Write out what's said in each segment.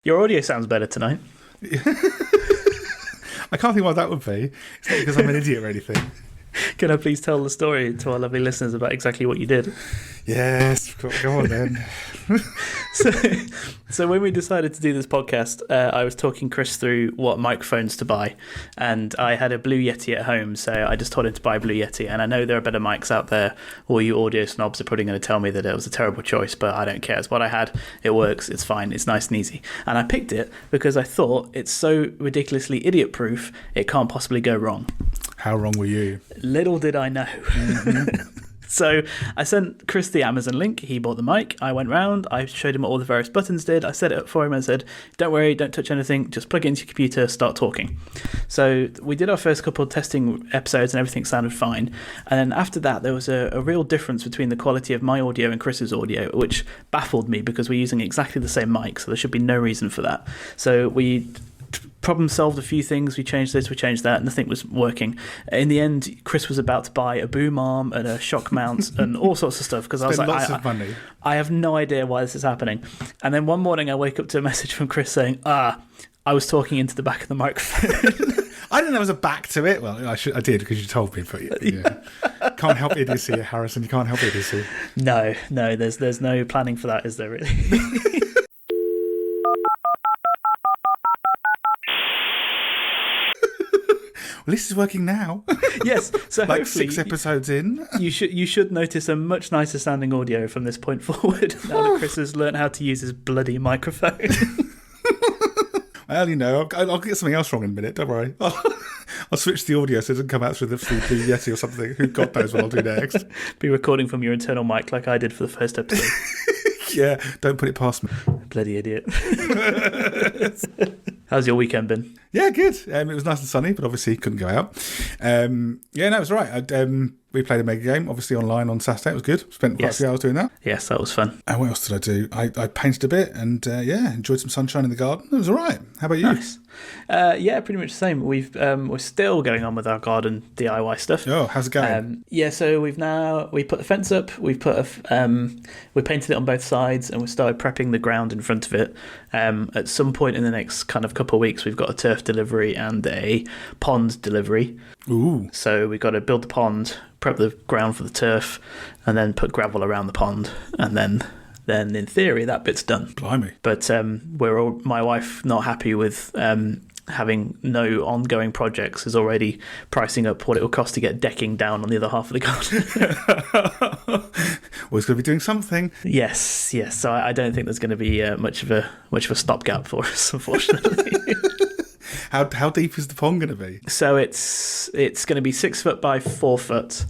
Your audio sounds better tonight. I can't think why that would be. It's not because I'm an idiot or anything. Can I please tell the story to our lovely listeners about exactly what you did? Yes, go on then. So when we decided to do this podcast, I was talking Chris through what microphones to buy, and I had a Blue Yeti at home, so I just told him to buy a Blue Yeti. And I know there are better mics out there. All you audio snobs are probably going to tell me that it was a terrible choice, but I don't care. It's what I had. It works. It's fine. It's nice and easy. And I picked it because I thought it's so ridiculously idiot-proof, it can't possibly go wrong. How wrong were you? Little did I know. Mm-hmm. So I sent Chris the Amazon link. He bought the mic. I went round. I showed him what all the various buttons did. I set it up for him and said, don't worry, don't touch anything. Just plug it into your computer, start talking. So we did our first couple of testing episodes and everything sounded fine. And then after that, there was a real difference between the quality of my audio and Chris's audio, which baffled me because we're using exactly the same mic. So there should be no reason for that. So we problem solved a few things. We changed this, we changed that. Nothing was working. In the end, Chris was about to buy a boom arm and a shock mount and all sorts of stuff because I was like, I have no idea why this is happening. And then one morning I wake up to a message from Chris saying, I was talking into the back of the microphone. I didn't know there was a back to it. Well, I did because you told me, but yeah. Can't help idiocy, Harrison. You can't help idiocy. No, there's no planning for that, is there really? Well, this is working now. Yes, so like hopefully 6 episodes in. You should notice a much nicer sounding audio from this point forward. Now that Chris has learned how to use his bloody microphone. Well, I'll get something else wrong in a minute. Don't worry. I'll switch the audio so it doesn't come out through the Yeti or something. Who God knows what I'll do next. Be recording from your internal mic like I did for the first episode. Yeah, don't put it past me. Bloody idiot. How's your weekend been? Yeah, good. It was nice and sunny, but obviously couldn't go out. It was all right. We played a mega game, obviously online on Saturday. It was good. Spent quite a few hours doing that. Yes, that was fun. And what else did I do? I painted a bit and, enjoyed some sunshine in the garden. It was all right. How about you? Nice. Pretty much the same. We're still going on with our garden DIY stuff. Oh, how's it going? So we put the fence up. We painted it on both sides, and we started prepping the ground in front of it. At some point in the next kind of couple of weeks, we've got a turf delivery and a pond delivery. Ooh! So we've got to build the pond, prep the ground for the turf, and then put gravel around the pond, and then in theory that bit's done. Blimey. But my wife not happy with having no ongoing projects, is already pricing up what it will cost to get decking down on the other half of the garden. Well, it's going to be doing something. Yes. So I don't think there's going to be much of a stopgap for us, unfortunately. How deep is the pond going to be? So it's going to be 6 foot by 4 foot.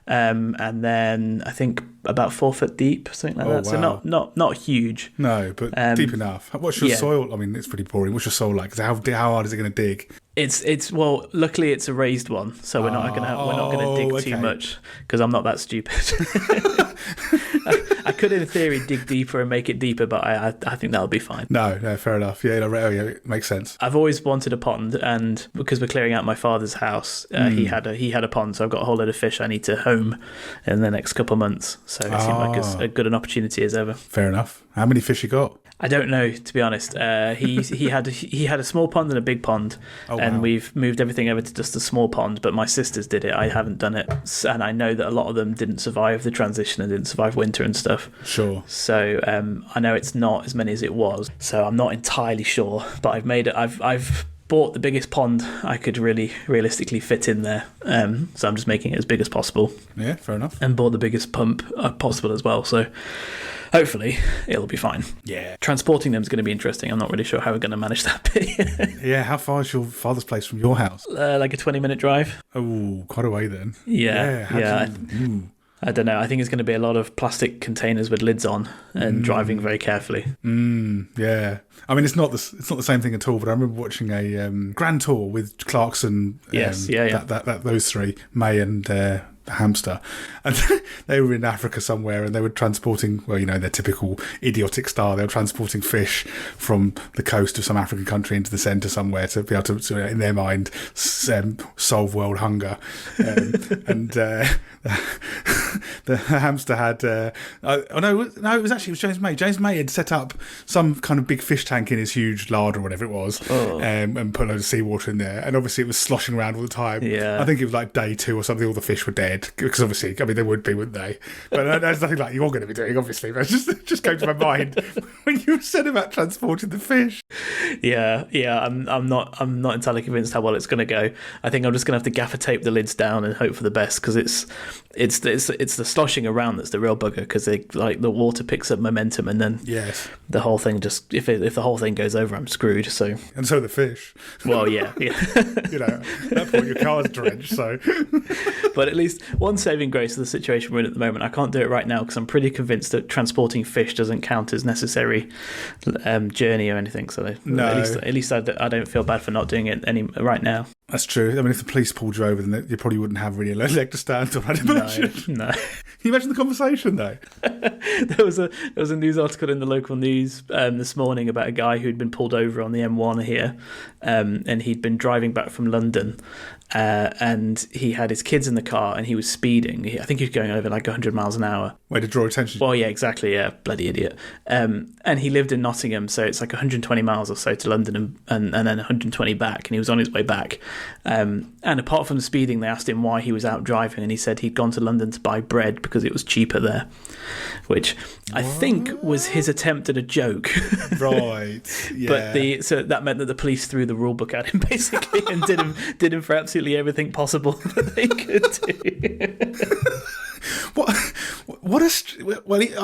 And then I think about 4 foot deep, something like that. Wow. So not huge. No, but deep enough. What's your soil? I mean, it's pretty boring. What's your soil like? How hard is it going to dig? It's luckily it's a raised one, so we're not gonna dig too much because I'm not that stupid. I could, in theory, dig deeper and make it deeper, but I think that'll be fine. No, fair enough. Yeah, it makes sense. I've always wanted a pond, and because we're clearing out my father's house, he had a pond, so I've got a whole load of fish I need to home in the next couple of months. So it seemed like as good an opportunity as ever. Fair enough. How many fish you got? I don't know, to be honest. He had a small pond and a big pond, and we've moved everything over to just a small pond. But my sisters did it. I haven't done it, and I know that a lot of them didn't survive the transition and didn't survive winter and stuff. Sure. So I know it's not as many as it was. So I'm not entirely sure, but I've bought the biggest pond I could really realistically fit in there. So I'm just making it as big as possible. Yeah, fair enough. And bought the biggest pump possible as well. So hopefully it'll be fine. Yeah. Transporting them is going to be interesting. I'm not really sure how we're going to manage that bit. Yeah, how far is your father's place from your house? Like a 20-minute drive. Oh, quite a way then. Yeah. I don't know. I think it's going to be a lot of plastic containers with lids on and driving very carefully. Yeah. I mean, it's not the same thing at all. But I remember watching a Grand Tour with Clarkson. Yes. Those three, May and the hamster, and they were in Africa somewhere, and they were transporting, well, you know, their typical idiotic style. They were transporting fish from the coast of some African country into the centre somewhere to be able to, in their mind, solve world hunger. And the hamster had, it was James May. James May had set up some kind of big fish tank in his huge larder or whatever it was, and put a load of seawater in there, and obviously it was sloshing around all the time. Yeah. I think it was like day 2 or something, all the fish were dead, because obviously, I mean, they would be, wouldn't they? But there's nothing like you're going to be doing, obviously, but it just came to my mind when you said about transporting the fish. Yeah, I'm not entirely convinced how well it's going to go. I think I'm just going to have to gaffer tape the lids down and hope for the best, because it's the sloshing around that's the real bugger, because the water picks up momentum, and then the whole thing just, if the whole thing goes over, I'm screwed. So the fish. Well, yeah. You know, at that point your car's drenched. So, but at least one saving grace of the situation we're in at the moment. I can't do it right now because I'm pretty convinced that transporting fish doesn't count as necessary journey or anything. So no. at least I don't feel bad for not doing it right now. That's true. I mean, if the police pulled you over, then you probably wouldn't have really a leg to stand on, I'd imagine. No. Can you imagine the conversation, though? There was a news article in the local news this morning about a guy who'd been pulled over on the M1 here, and he'd been driving back from London, and he had his kids in the car, and he was speeding. I think he was going over like 100 miles an hour. Way to draw attention. Well, yeah, exactly, yeah, bloody idiot. And he lived in Nottingham, so it's like 120 miles or so to London, and then 120 back, and he was on his way back. And apart from the speeding, they asked him why he was out driving, and he said he'd gone to London to buy bread because it was cheaper there, which I think was his attempt at a joke. Right, yeah. But so that meant that the police threw the rule book at him, basically, and did him for absolutely everything possible that they could do.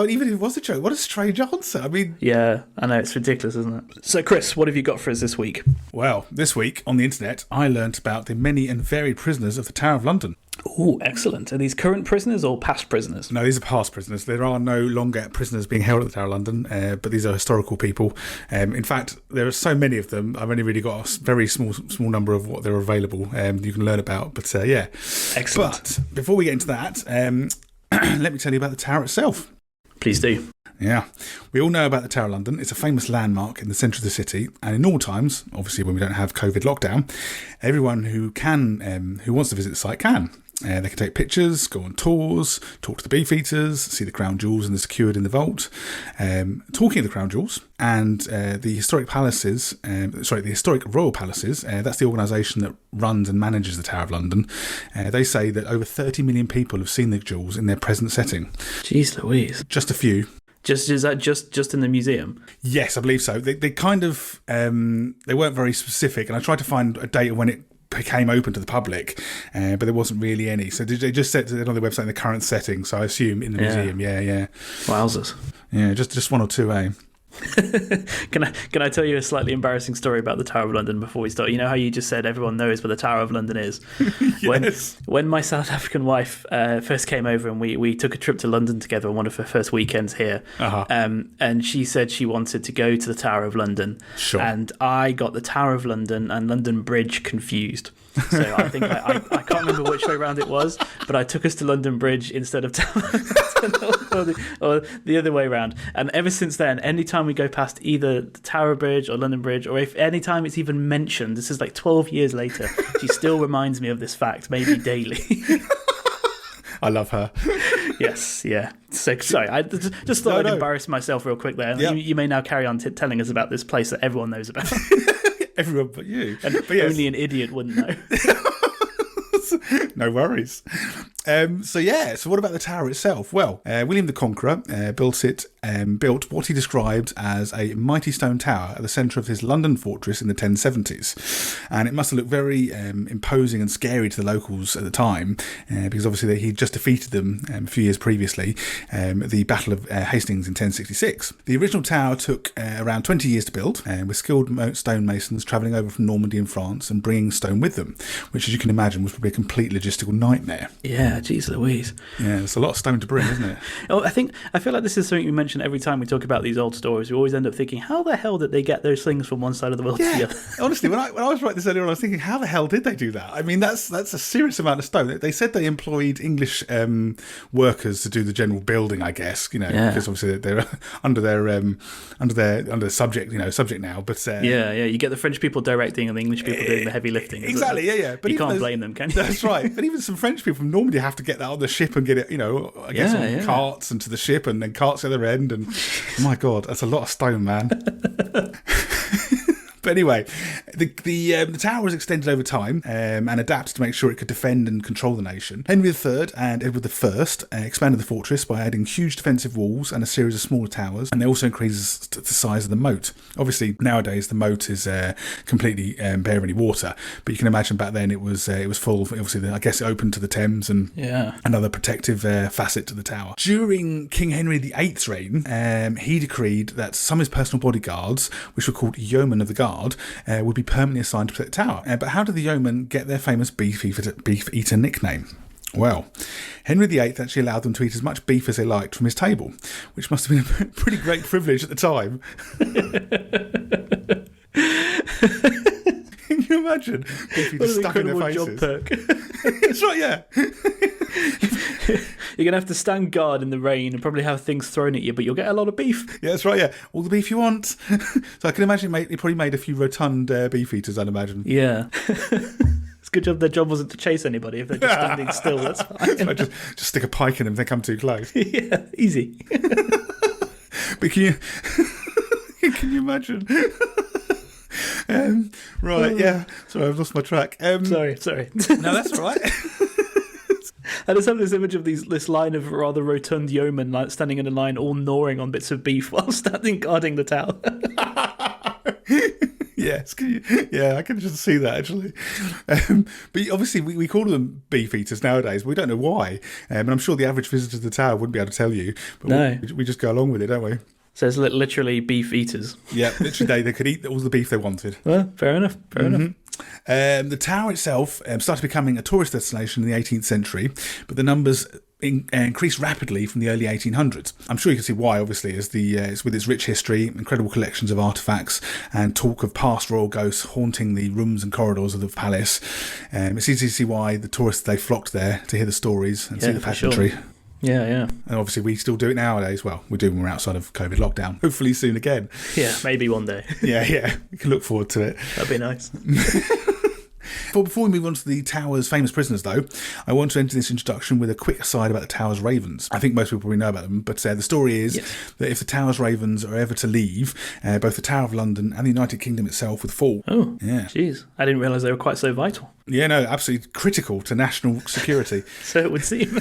Even if it was a joke, what a strange answer. I mean... Yeah, I know, it's ridiculous, isn't it? So, Chris, what have you got for us this week? Well, this week on the internet, I learnt about the many and varied prisoners of the Tower of London. Oh, excellent. Are these current prisoners or past prisoners? No, these are past prisoners. There are no longer prisoners being held at the Tower of London, but these are historical people. In fact, there are so many of them, I've only really got a very small number of what they're available you can learn about. But yeah. Excellent. But before we get into that, let me tell you about the Tower itself. Please do. Yeah. We all know about the Tower of London. It's a famous landmark in the centre of the city. And in normal times, obviously when we don't have COVID lockdown, everyone who wants to visit the site can. They can take pictures, go on tours, talk to the beefeaters, see the crown jewels and the secured in the vault. Talking of the crown jewels and the historic palaces, the historic royal palaces, that's the organisation that runs and manages the Tower of London. They say that over 30 million people have seen the jewels in their present setting. Jeez Louise. Just a few. Is that just in the museum? Yes, I believe so. They kind of they weren't very specific, and I tried to find a date when it became open to the public, but there wasn't really any. So they just said it on their website in the current setting. So I assume in the museum. Yeah. Wowzers. Yeah, just one or two. Can I tell you a slightly embarrassing story about the Tower of London before we start? You know how you just said everyone knows where the Tower of London is? Yes. When my South African wife first came over, and we took a trip to London together on one of her first weekends here, and she said she wanted to go to the Tower of London. Sure. And I got the Tower of London and London Bridge confused. So I think I can't remember which way round it was, but I took us to London Bridge instead of or the other way round. And ever since then, anytime we go past either the Tower Bridge or London Bridge, or if any time it's even mentioned, this is like 12 years later, she still reminds me of this fact, maybe daily. I love her. Yes, yeah. So sorry, I just thought I'd embarrass myself real quick there. Yep. You may now carry on telling us about this place that everyone knows about. Everyone but you. But yes. Only an idiot wouldn't know. No worries. So what about the tower itself? Well, William the Conqueror built what he described as a mighty stone tower at the centre of his London fortress in the 1070s. And it must have looked very imposing and scary to the locals at the time, because obviously he'd just defeated them a few years previously, the Battle of Hastings in 1066. The original tower took around 20 years to build, with skilled stonemasons travelling over from Normandy and France and bringing stone with them, which, as you can imagine, was probably a complete logistical nightmare. Yeah. Yeah, geez Louise. Yeah, it's a lot of stone to bring, isn't it? Oh, I feel like this is something we mention every time we talk about these old stories. We always end up thinking, how the hell did they get those things from one side of the world to the other? Honestly, when I was writing this earlier on, I was thinking, how the hell did they do that? I mean, that's a serious amount of stone. They said they employed English workers to do the general building, I guess, because obviously they're under their subject now. But you get the French people directing and the English people doing the heavy lifting. Exactly, yeah. But you can't blame them, can you? That's right. But even some French people normally have to get that on the ship and get it, I guess on carts and to the ship and then carts at the other end. And my God, that's a lot of stone, man. But anyway, the tower was extended over time and adapted to make sure it could defend and control the nation. Henry III and Edward I expanded the fortress by adding huge defensive walls and a series of smaller towers, and they also increased the size of the moat. Obviously, nowadays the moat is completely bare of any water, but you can imagine back then it was full. Obviously, I guess it opened to the Thames and another protective facet to the tower. During King Henry VIII's reign, he decreed that some of his personal bodyguards, which were called yeomen of the guard, would be permanently assigned to protect the tower. But how did the yeomen get their famous beef eater nickname? Well, Henry VIII actually allowed them to eat as much beef as they liked from his table, which must have been a pretty great privilege at the time. Can you imagine beef eaters stuck in their faces? Job perk. That's right, yeah. You're going to have to stand guard in the rain and probably have things thrown at you, but you'll get a lot of beef. Yeah, that's right, yeah. All the beef you want. So I can imagine he probably made a few rotund beef eaters, I'd imagine. Yeah. It's a good job their job wasn't to chase anybody. If they're just standing still, that's fine. So just stick a pike in them if they come too close. Yeah, easy. But can you imagine? Right, yeah. Sorry, I've lost my track. Sorry. No, that's all right. I just have this image of this line of rather rotund yeomen standing in a line, all gnawing on bits of beef while standing guarding the tower. Yes, I can just see that actually. But obviously, we call them beef eaters nowadays. We don't know why, and I'm sure the average visitor to the tower wouldn't be able to tell you. But no, we just go along with it, don't we? So it's literally beef eaters. Yeah, literally they could eat all the beef they wanted. Well, fair enough. The tower itself started becoming a tourist destination in the 18th century, but the numbers increased rapidly from the early 1800s. I'm sure you can see why, obviously, as it's with its rich history, incredible collections of artefacts, and talk of past royal ghosts haunting the rooms and corridors of the palace. It's easy to see why the tourists, they flocked there to hear the stories and see the pageantry. Sure. Yeah. And obviously we still do it nowadays. Well, we do when we're outside of COVID lockdown. Hopefully soon again. Yeah, maybe one day. Yeah. We can look forward to it. That'd be nice. Before we move on to the Tower's famous prisoners, though, I want to enter this introduction with a quick aside about the Tower's ravens. I think most people probably know about them, but the story is that if the Tower's ravens are ever to leave, both the Tower of London and the United Kingdom itself would fall. Oh, yeah. Jeez. I didn't realise they were quite so vital. Yeah, no, absolutely critical to national security. So it would seem.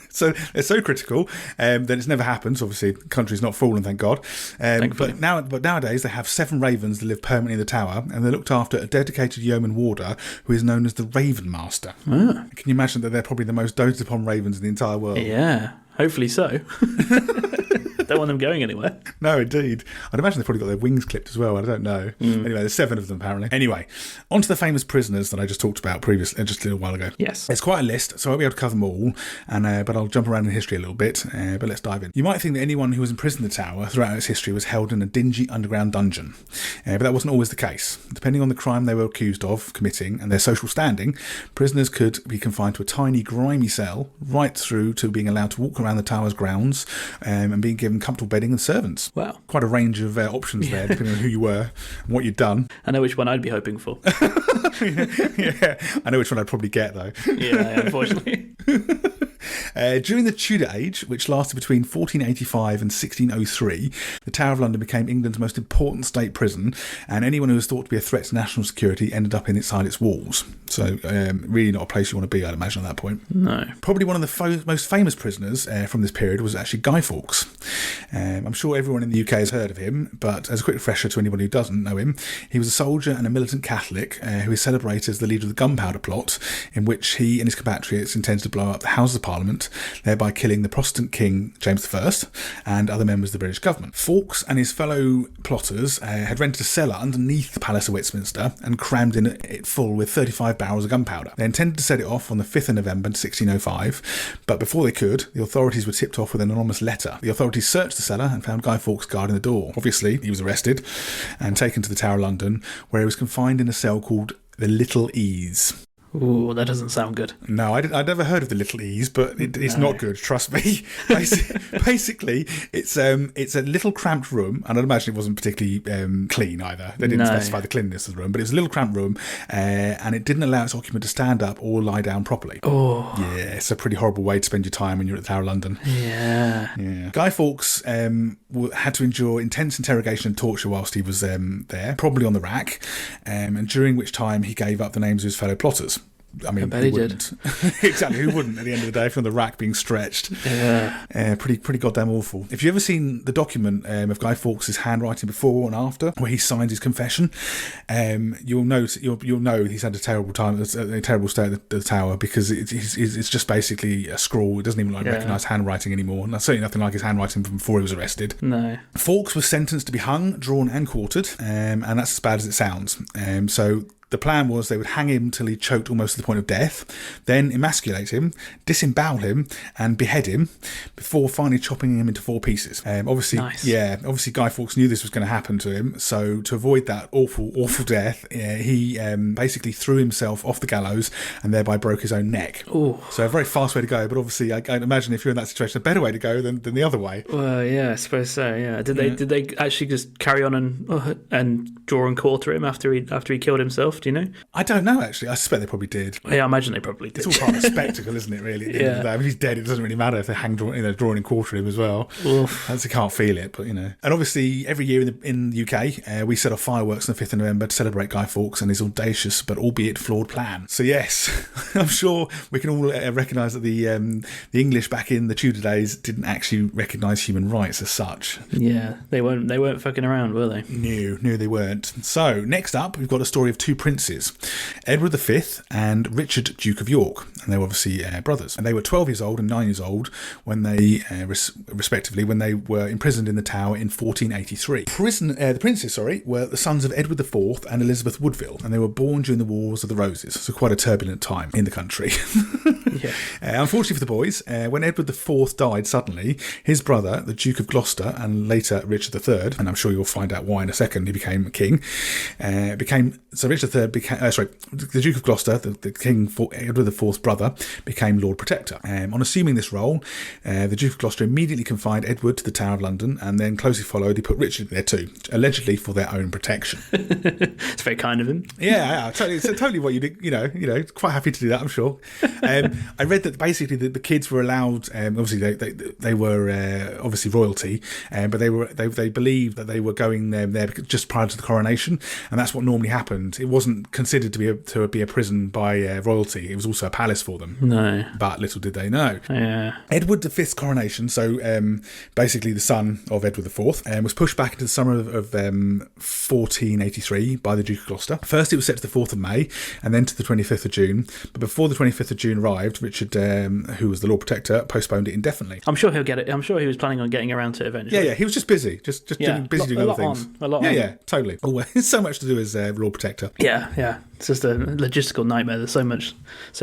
So they're so critical that it's never happened. So obviously, the country's not fallen, thank God. But nowadays, they have 7 ravens that live permanently in the tower, and they're looked after a dedicated yeoman warder who is known as the Raven Master. Ah. Can you imagine that they're probably the most doted upon ravens in the entire world? Yeah, hopefully so. Don't want them going anywhere. No, indeed. I'd imagine they've probably got their wings clipped as well. I don't know. Anyway, there's 7 of them apparently. Anyway, on to the famous prisoners that I just talked about previously, just a little while ago. Yes. It's quite a list, so I won't be able to cover them all, but I'll jump around in history a little bit, but let's dive in. You might think that anyone who was imprisoned in the tower throughout its history was held in a dingy underground dungeon, but that wasn't always the case. Depending on the crime they were accused of committing and their social standing, prisoners could be confined to a tiny, grimy cell, right through to being allowed to walk around the tower's grounds and being given comfortable bedding and service. Wow. Quite a range of options there, depending on who you were and what you'd done. I know which one I'd be hoping for. Yeah, I know which one I'd probably get, though. Yeah, unfortunately. During the Tudor Age, which lasted between 1485 and 1603, the Tower of London became England's most important state prison, and anyone who was thought to be a threat to national security ended up inside its walls. So, really not a place you want to be, I'd imagine, at that point. No. Probably one of the most famous prisoners from this period was actually Guy Fawkes. I'm sure everyone in the UK has heard of him, but as a quick refresher to anybody who doesn't know him, he was a soldier and a militant Catholic who is celebrated as the leader of the Gunpowder Plot, in which he and his compatriots intended to blow up the Houses of Parliament Parliament, thereby killing the Protestant King James I and other members of the British government. Fawkes and his fellow plotters had rented a cellar underneath the Palace of Westminster and crammed in it full with 35 barrels of gunpowder. They intended to set it off on the 5th of November 1605, but before they could, the authorities were tipped off with an anonymous letter. The authorities searched the cellar and found Guy Fawkes guarding the door. Obviously, he was arrested and taken to the Tower of London, where he was confined in a cell called the Little Ease. Ooh, that doesn't sound good. No, I'd never heard of the Little Ease, but it's not good. Trust me. Basically, it's a little cramped room, and I'd imagine it wasn't particularly clean either. They didn't specify the cleanliness of the room, but it was a little cramped room, and it didn't allow its occupant to stand up or lie down properly. Oh, yeah, it's a pretty horrible way to spend your time when you're at the Tower of London. Yeah. Guy Fawkes had to endure intense interrogation and torture whilst he was there, probably on the rack, and during which time he gave up the names of his fellow plotters. I mean, I bet he did. Exactly, who wouldn't at the end of the day from the rack being stretched? Yeah. Pretty goddamn awful. If you've ever seen the document of Guy Fawkes' handwriting before and after, where he signs his confession, you'll know he's had a terrible time, a terrible stay at the Tower, because it's just basically a scrawl. It doesn't even recognise handwriting anymore. And that's certainly nothing like his handwriting from before he was arrested. No. Fawkes was sentenced to be hung, drawn and quartered, and that's as bad as it sounds. So the plan was they would hang him till he choked almost to the point of death, then emasculate him, disembowel him, and behead him before finally chopping him into 4 pieces. Obviously Guy Fawkes knew this was going to happen to him, so to avoid that awful death, he basically threw himself off the gallows and thereby broke his own neck. Ooh. So a very fast way to go, but obviously I imagine if you're in that situation, a better way to go than the other way. Well, yeah, I suppose so. Yeah. Did they actually just carry on and draw and quarter him after he killed himself? Do you know? I don't know, actually. I suspect they probably did. Yeah, I imagine they probably did. It's all part of a spectacle, isn't it, really? At the end of the day. If he's dead, it doesn't really matter if they drawing and quartering him as well. As they can't feel it, but And obviously, every year in the UK, we set off fireworks on the 5th of November to celebrate Guy Fawkes and his audacious but albeit flawed plan. So yes, I'm sure we can all recognise that the English back in the Tudor days didn't actually recognise human rights as such. Yeah, they weren't fucking around, were they? No, they weren't. So next up, we've got a story of 2 princes, Edward V and Richard, Duke of York, and they were obviously brothers. And they were 12 years old and 9 years old when they, respectively, when they were imprisoned in the Tower in 1483. The princes, were the sons of Edward IV and Elizabeth Woodville, and they were born during the Wars of the Roses, so quite a turbulent time in the country. Yeah. Unfortunately for the boys, when Edward IV died suddenly, his brother, the Duke of Gloucester, and later Richard III, and I'm sure you'll find out why in a second, he became king, Richard III the Duke of Gloucester, the King, Edward IV's brother, became Lord Protector. On assuming this role, the Duke of Gloucester immediately confined Edward to the Tower of London, and then closely followed, he put Richard there too, allegedly for their own protection. It's very kind of him. Yeah, totally. It's totally what you do. Quite happy to do that, I'm sure. I read that basically the kids were allowed. Obviously, they were obviously royalty, but they believed that they were going there just prior to the coronation, and that's what normally happened. It wasn't considered to be a prison by royalty. It was also a palace for them. No, but little did they know. Yeah. Edward V's coronation, so basically the son of Edward IV, was pushed back into the summer of 1483 by the Duke of Gloucester. First, it was set to the 4th of May, and then to the 25th of June. But before the 25th of June arrived, Richard, who was the Lord Protector, postponed it indefinitely. I'm sure he'll get it. I'm sure he was planning on getting around to it eventually. Yeah, he was just busy, just doing other things. A lot on. Yeah, totally. Always so much to do as Lord Protector. Yeah. It's just a logistical nightmare. There's so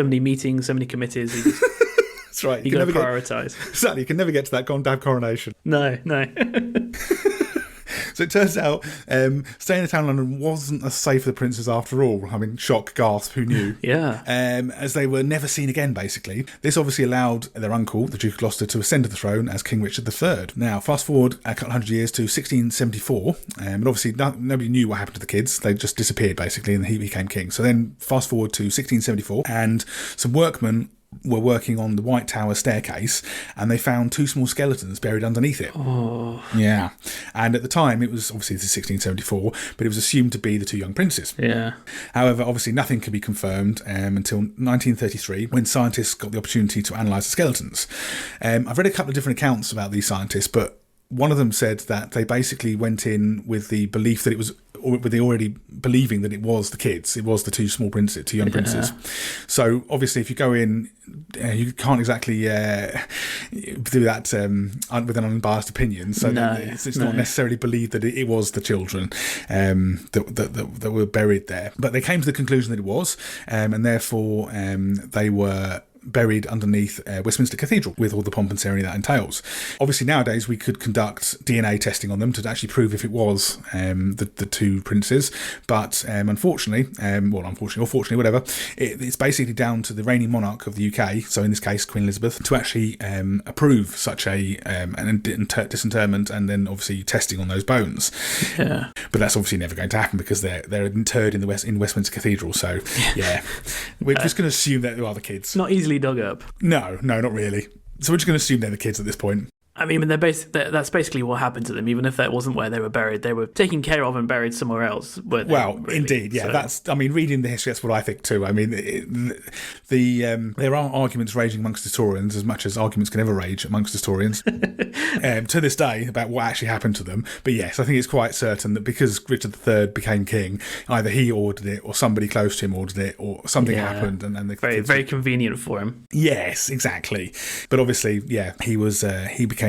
many meetings, so many committees. That's right. You got to prioritise. Exactly. You can never get to that goddamn coronation. No. So it turns out staying in the Town of London wasn't as safe for the princes after all. I mean, shock, gasp, who knew? Yeah. As they were never seen again, basically. This obviously allowed their uncle, the Duke of Gloucester, to ascend to the throne as King Richard III. Now, fast forward a couple hundred years to 1674, and obviously nobody knew what happened to the kids. They just disappeared, basically, and he became king. So then fast forward to 1674, and some workmen were working on the White Tower staircase, and they found 2 small skeletons buried underneath it. Oh. Yeah. And at the time, it was obviously 1674, but it was assumed to be the 2 young princes. Yeah. However, obviously nothing could be confirmed until 1933, when scientists got the opportunity to analyse the skeletons. I've read a couple of different accounts about these scientists, but one of them said that they basically went in with the belief that it was were they already believing that it was the kids? It was the two young princes. So obviously, if you go in, you can't exactly do that with an unbiased opinion. So it's not necessarily believed that it was the children that were buried there. But they came to the conclusion that it was, and therefore they were buried underneath Westminster Cathedral with all the pomp and ceremony that entails. Obviously, nowadays we could conduct DNA testing on them to actually prove if it was the two princes, but unfortunately, or fortunately, whatever, it's basically down to the reigning monarch of the UK, so in this case Queen Elizabeth, to actually approve such an disinterment and then obviously testing on those bones. Yeah. But that's obviously never going to happen because they're interred in Westminster Cathedral. So yeah, we're just going to assume that they are the kids. Not easily dug up. No, not really. So we're just going to assume they're the kids at this point. I mean, that's basically what happened to them. Even if that wasn't where they were buried, they were taken care of and buried somewhere else. Well, really? Indeed, yeah. So. Reading the history, that's what I think too. I mean, there are arguments raging amongst historians, as much as arguments can ever rage amongst historians, to this day about what actually happened to them. But yes, I think it's quite certain that because Richard III became king, either he ordered it, or somebody close to him ordered it, or something happened, and the very convenient for him. Yes, exactly. But obviously, yeah, he became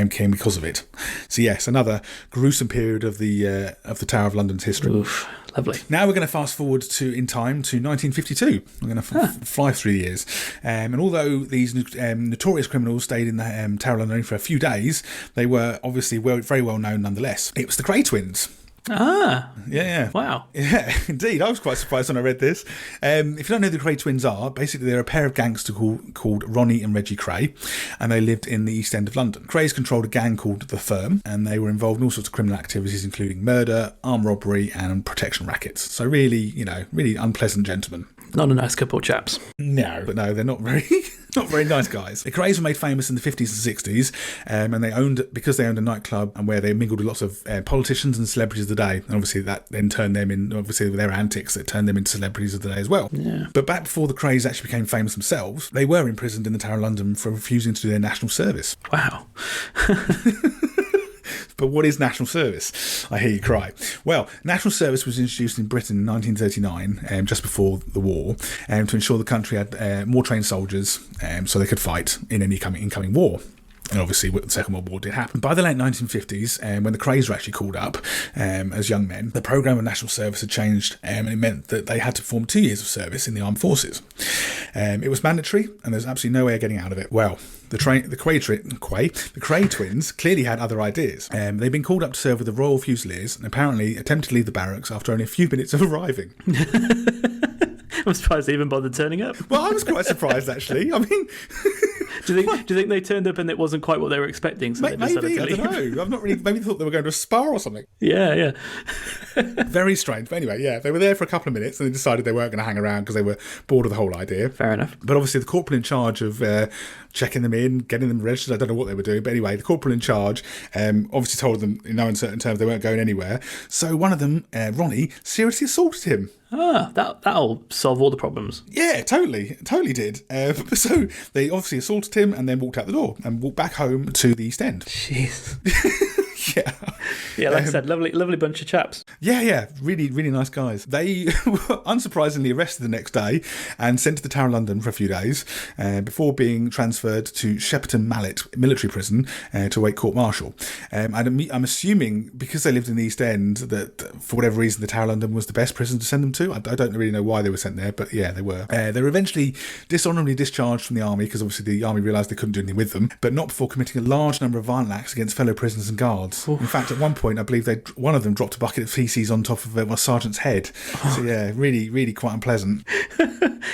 king because of it. So yes, another gruesome period of the Tower of London's history. Oof, lovely. Now we're going to fast forward in time to 1952. We're going to fly through the years. And although these notorious criminals stayed in the Tower of London for a few days, they were obviously very well known nonetheless. It was the Cray twins. Ah. Yeah. Wow. Yeah, indeed. I was quite surprised when I read this. If you don't know who the Cray twins are, basically they're a pair of gangsters called Ronnie and Reggie Cray, and they lived in the East End of London. Crays controlled a gang called The Firm, and they were involved in all sorts of criminal activities, including murder, armed robbery, and protection rackets. So really unpleasant gentlemen. Not a nice couple of chaps. No, they're not very nice guys. The Crays were made famous in the 50s and 60s, and because they owned a nightclub and where they mingled with lots of politicians and celebrities of the day. And obviously that then turned them in, obviously with their antics, it turned them into celebrities of the day as well. Yeah. But back before the Crays actually became famous themselves, they were imprisoned in the Tower of London for refusing to do their national service. Wow. But what is national service? I hear you cry. Well, national service was introduced in Britain in 1939, just before the war, to ensure the country had more trained soldiers so they could fight in any incoming war. And obviously, the Second World War did happen. By the late 1950s, when the Crays were actually called up as young men, the programme of national service had changed, and it meant that they had to perform 2 years of service in the armed forces. It was mandatory, and there's absolutely no way of getting out of it. Well, the Cray twins clearly had other ideas. They'd been called up to serve with the Royal Fusiliers, and apparently attempted to leave the barracks after only a few minutes of arriving. I'm surprised they even bothered turning up. Well, I was quite surprised, actually. I mean... Do you think they turned up and it wasn't quite what they were expecting? So maybe, I don't know. I've not really... Maybe thought they were going to a spa or something. Yeah. Very strange. But anyway, yeah, they were there for a couple of minutes and they decided they weren't going to hang around because they were bored of the whole idea. Fair enough. But obviously the corporal in charge of checking them in, getting them registered, I don't know what they were doing, but anyway, the corporal in charge obviously told them in no uncertain terms they weren't going anywhere. So one of them, Ronnie, seriously assaulted him. Ah, that'll solve all the problems. Yeah, totally did. So they obviously assaulted him and then walked out the door and walked back home to the East End. Jeez. Yeah, like I said, lovely bunch of chaps. Yeah, really nice guys. They were unsurprisingly arrested the next day and sent to the Tower of London for a few days before being transferred to Shepperton Mallet military prison to await court-martial. I'm assuming because they lived in the East End that for whatever reason the Tower of London was the best prison to send them to. I don't really know why they were sent there, but yeah, they were. They were eventually dishonourably discharged from the army because obviously the army realised they couldn't do anything with them, but not before committing a large number of violent acts against fellow prisoners and guards. Oof. In fact, at one point, I believe one of them dropped a bucket of feces on top of a sergeant's head. So yeah, really quite unpleasant.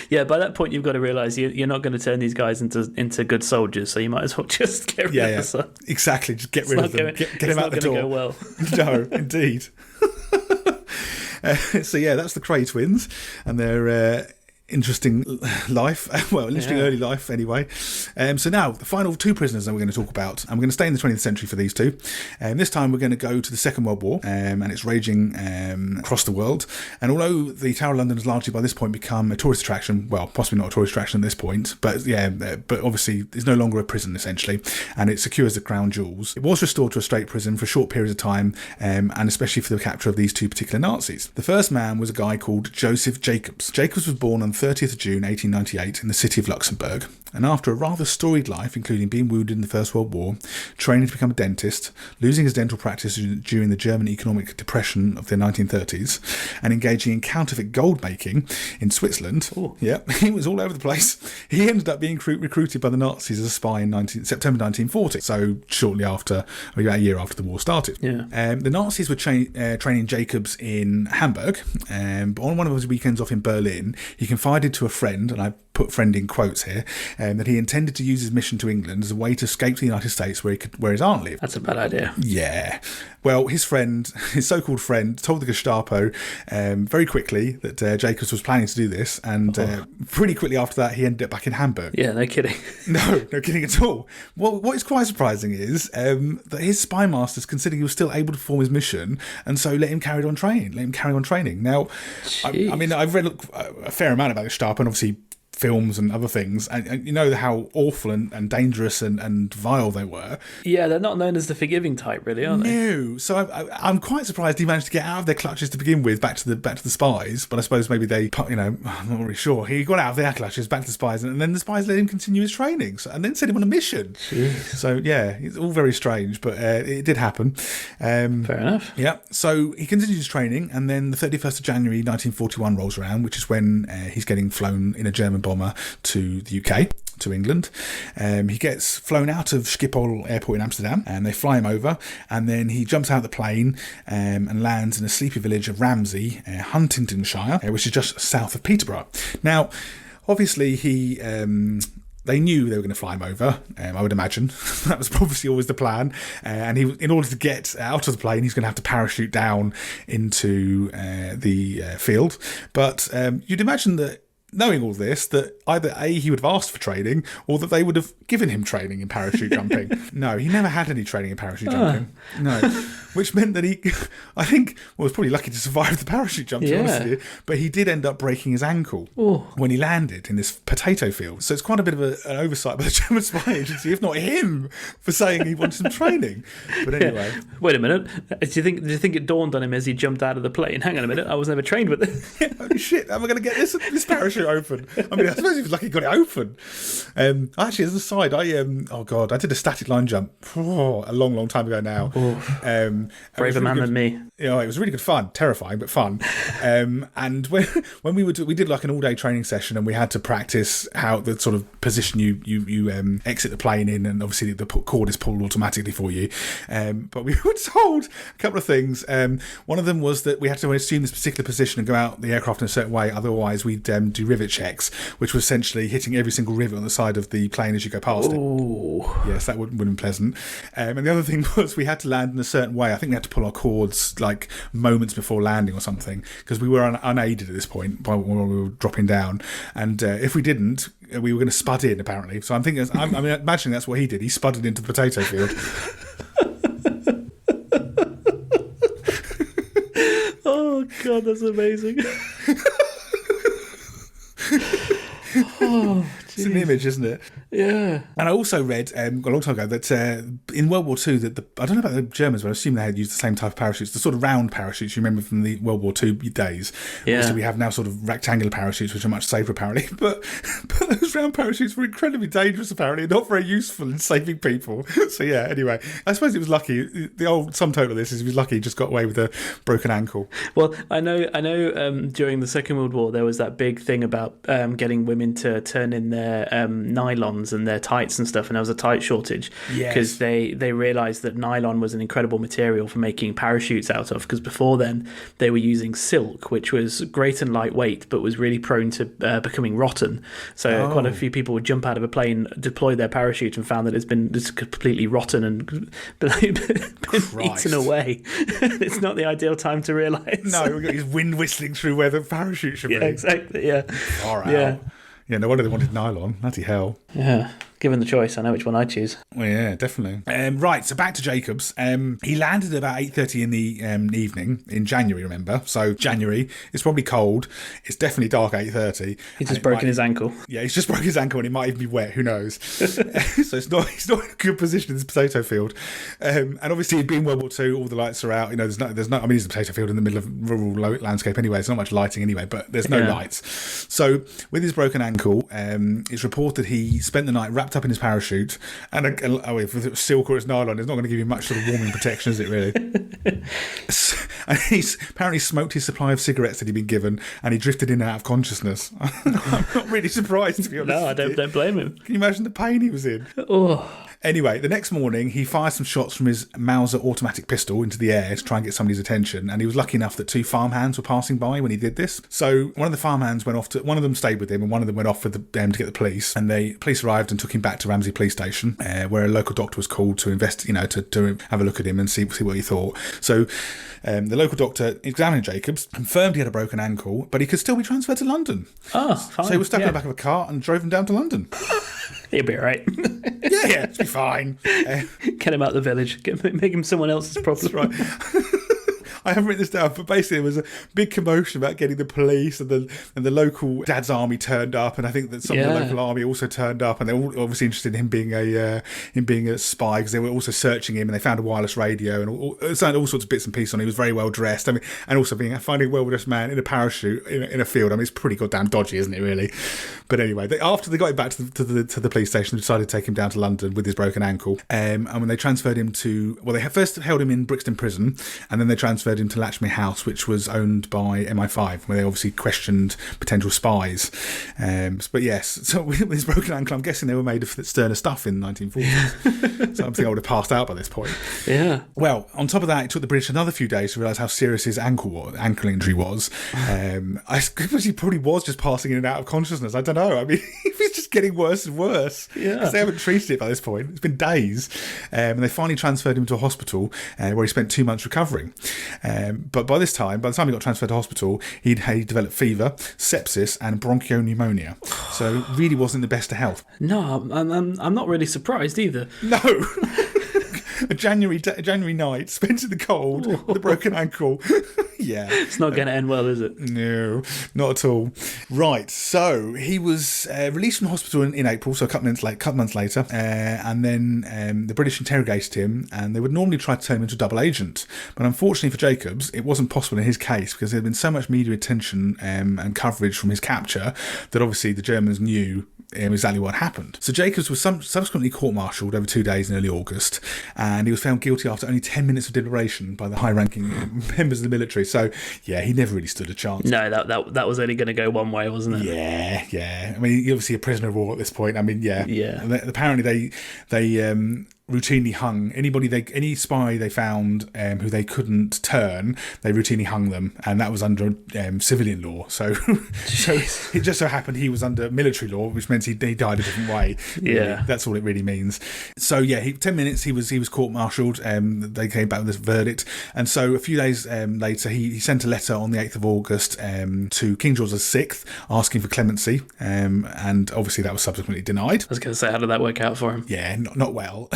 Yeah, by that point, you've got to realise you're not going to turn these guys into good soldiers, so you might as well just get rid of them. Yeah, exactly. Just get rid of them. Get them out the door. Go well. No, indeed. So yeah, that's the Cray twins and their interesting life. Well, interesting early life anyway. So now, the final two prisoners that we're going to talk about, and we're going to stay in the 20th century for these two. This time we're going to go to the Second World War, and it's raging across the world. And although the Tower of London has largely by this point become a tourist attraction, well, possibly not a tourist attraction at this point, but but obviously it's no longer a prison essentially, and it secures the crown jewels. It was restored to a state prison for a short period of time, and especially for the capture of these two particular Nazis. The first man was a guy called Joseph Jacobs. Jacobs was born on 30th of June 1898 in the city of Luxembourg, and after a rather storied life, including being wounded in the First World War, training to become a dentist, losing his dental practice during the German economic depression of the 1930s, and engaging in counterfeit gold making in Switzerland. Ooh. Yeah, he was all over the place. He ended up being recruited by the Nazis as a spy in September 1940, so shortly after, or about a year after the war started. Yeah. The Nazis were training Jacobs in Hamburg, but on one of his weekends off in Berlin, he confided to a friend, and I put friend in quotes here, that he intended to use his mission to England as a way to escape to the United States where his aunt lived. That's a bad idea. Yeah. Well, his so-called friend, told the Gestapo very quickly that Jacobs was planning to do this, and pretty quickly after that, he ended up back in Hamburg. Yeah, no kidding. No kidding at all. Well, what is quite surprising is that his spy masters considered he was still able to perform his mission, and so let him carry on training. Now, I mean, I've read a fair amount about the Gestapo, and obviously films and other things, and you know how awful and dangerous and vile they were. Yeah, they're not known as the forgiving type, really, are they? No, so I'm quite surprised he managed to get out of their clutches to begin with, back to the spies. But I suppose maybe they, I'm not really sure. He got out of their clutches, back to the spies, and then the spies let him continue his training, and then sent him on a mission. Jeez. So yeah, it's all very strange, but it did happen. Fair enough. Yeah, so he continued his training, and then the 31st of January 1941 rolls around, which is when he's getting flown in a German bomber to the UK, to England. He gets flown out of Schiphol Airport in Amsterdam, and they fly him over, and then he jumps out of the plane and lands in a sleepy village of Ramsey, Huntingdonshire, which is just south of Peterborough. Now, obviously, they knew they were going to fly him over, I would imagine. That was obviously always the plan. And in order to get out of the plane, he's going to have to parachute down into the field. But you'd imagine that, knowing all this, that either A, he would have asked for training, or that they would have given him training in parachute jumping. No, he never had any training in parachute jumping. No. Which meant that he, I think, was probably lucky to survive the parachute jump, to be honest with you, but he did end up breaking his ankle when he landed in this potato field. So it's quite a bit of an oversight by the German spy agency, if not him, for saying he wanted some training. But anyway. Yeah. Wait a minute. Do you think it dawned on him as he jumped out of the plane? Hang on a minute, I was never trained with it. Holy shit, how am I going to get this parachute open? I mean, I suppose he was lucky he got it open. Actually, as an aside, I did a static line jump a long time ago now. Braver man than me. You know, it was really good fun, terrifying but fun. And when we did like an all-day training session, and we had to practice how the sort of position you exit the plane in, and obviously the cord is pulled automatically for you. But we were told a couple of things. One of them was that we had to assume this particular position and go out the aircraft in a certain way, otherwise we'd do rivet checks, which was essentially hitting every single rivet on the side of the plane as you go past it. Yes, that wouldn't have been pleasant. And the other thing was we had to land in a certain way. I think we had to pull our cords like moments before landing or something, because we were unaided at this point when we were dropping down. And if we didn't, we were going to spud in, apparently. So I'm imagining that's what he did. He spudded into the potato field. Oh, God, that's amazing. It's an image, isn't it? Yeah. And I also read a long time ago that in World War II, that I don't know about the Germans, but I assume they had used the same type of parachutes, the sort of round parachutes you remember from the World War II days. Yeah. Obviously, we have now sort of rectangular parachutes, which are much safer, apparently. But those round parachutes were incredibly dangerous, apparently, and not very useful in saving people. So yeah, anyway, I suppose it was lucky. The old sum total of this is he was lucky he just got away with a broken ankle. Well, I know. During the Second World War, there was that big thing about getting women to turn in their nylons and their tights and stuff, and there was a tight shortage because they realised that nylon was an incredible material for making parachutes out of, because before then they were using silk, which was great and lightweight but was really prone to becoming rotten. So quite a few people would jump out of a plane, deploy their parachute, and found that it's been just completely rotten and been eaten away. It's not the ideal time to realise. No, we've got his wind whistling through where the parachute should be. Yeah, exactly, yeah. All right. Yeah, no wonder they wanted nylon. Bloody hell. Yeah. Given the choice, I know which one I'd choose. Well, yeah, definitely. Right, so back to Jacobs. He landed at about 8:30 in the evening in January, remember? So January, it's probably cold. It's definitely dark at 8:30. He's just broken his ankle. Yeah, he's just broken his ankle and it might even be wet, who knows? So he's not in a good position in this potato field. And obviously, being World War II, all the lights are out. You know, there's no, I mean, it's a potato field in the middle of rural landscape anyway. There's not much lighting anyway, but there's no lights. So with his broken ankle, it's reported he spent the night wrapped up in his parachute and if it's silk or it's nylon, it's not going to give you much sort of warming protection, is it really? And he's apparently smoked his supply of cigarettes that he'd been given, and he drifted in and out of consciousness. I'm not really surprised, to be honest. No, I don't blame him. Can you imagine the pain he was in? Oh. Anyway, the next morning, he fired some shots from his Mauser automatic pistol into the air to try and get somebody's attention, and he was lucky enough that two farmhands were passing by when he did this. So one of the farmhands went off one of them stayed with him, and one of them went off with to get the police, and the police arrived and took him back to Ramsey Police Station, where a local doctor was called to to have a look at him and see what he thought. So the local doctor examined Jacobs, confirmed he had a broken ankle, but he could still be transferred to London. Oh, fine. So he was stuck in the back of a car and drove him down to London. He'll be all right. Yeah, it'll be fine. Get him out of the village. Make him someone else's problem. That's right. I haven't written this down, but basically there was a big commotion about getting the police and the local Dad's Army turned up, and I think that some of the local army also turned up, and they were all obviously interested in him being a spy, because they were also searching him, and they found a wireless radio and all sorts of bits and pieces on him. He was very well dressed. I mean, and also finding a well dressed man in a parachute in a field. I mean, it's pretty goddamn dodgy, isn't it? Really. But anyway, after they got him back to the police station, they decided to take him down to London with his broken ankle. And when they transferred him they first held him in Brixton Prison, and then they transferred him to Latchmere House, which was owned by MI5, where they obviously questioned potential spies. But yes, so with his broken ankle, I'm guessing they were made of sterner stuff in the 1940s. So I think I would have passed out by this point. Yeah. Well, on top of that, it took the British another few days to realise how serious his ankle injury was. I suppose he probably was just passing in and out of consciousness. I don't know. I mean, it's just getting worse and worse. Yeah. Because they haven't treated it by this point. It's been days. And they finally transferred him to a hospital where he spent 2 months recovering. But by the time he got transferred to hospital, he developed fever, sepsis, and bronchopneumonia. So really wasn't the best of health. No, I'm not really surprised either. No. A January night spent in the cold with a broken ankle. Yeah. It's not going to end well, is it? No, not at all. Right, so he was released from hospital in April, so a couple months later, and then the British interrogated him, and they would normally try to turn him into a double agent. But unfortunately for Jacobs, it wasn't possible in his case, because there had been so much media attention and coverage from his capture that obviously the Germans knew exactly what happened. So Jacobs was subsequently court-martialed over 2 days in early August, and he was found guilty after only 10 minutes of deliberation by the high-ranking members of the military. So, yeah, he never really stood a chance. No, that was only going to go one way, wasn't it? Yeah. I mean, he's obviously a prisoner of war at this point. I mean, yeah. And apparently they routinely hung any spy they found who they couldn't turn. They routinely hung them, and that was under civilian law. So it just so happened he was under military law, which meant he died a different way. Yeah, that's all it really means. So yeah, 10 minutes he was court-martialed. They came back with this verdict, and so a few days later he sent a letter on the 8th of August to King George VI asking for clemency, and obviously that was subsequently denied. I was going to say, how did that work out for him? Yeah, not well.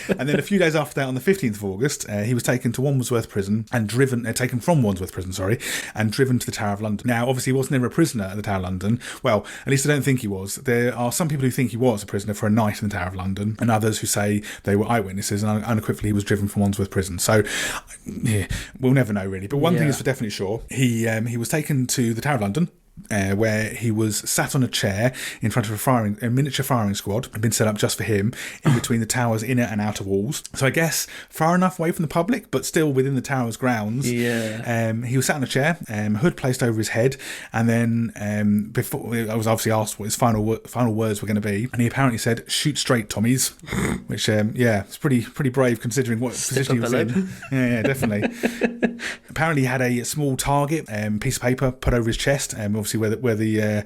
And then a few days after that, on the 15th of August, he was taken to Wandsworth Prison and taken from Wandsworth Prison, and driven to the Tower of London. Now, obviously, he wasn't ever a prisoner at the Tower of London. Well, at least I don't think he was. There are some people who think he was a prisoner for a night in the Tower of London, and others who say they were eyewitnesses, and unequivocally he was driven from Wandsworth Prison. So, yeah, we'll never know really. But one thing is for definitely sure: he was taken to the Tower of London. Where he was sat on a chair in front of a miniature firing squad had been set up just for him in between the tower's inner and outer walls. So I guess far enough away from the public, but still within the tower's grounds. Yeah. He was sat on a chair, hood placed over his head, and then before I was obviously asked what his final words were going to be, and he apparently said, "Shoot straight, Tommies," which it's pretty brave considering what position he was in. Yeah, definitely. Apparently, he had a small target piece of paper put over his chest, obviously where the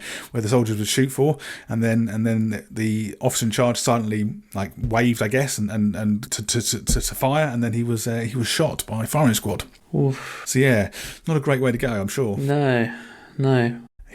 soldiers would shoot for, and then the officer in charge silently waved, I guess, and to fire, and then he was shot by a firing squad. Oof. So yeah, not a great way to go, I'm sure. No.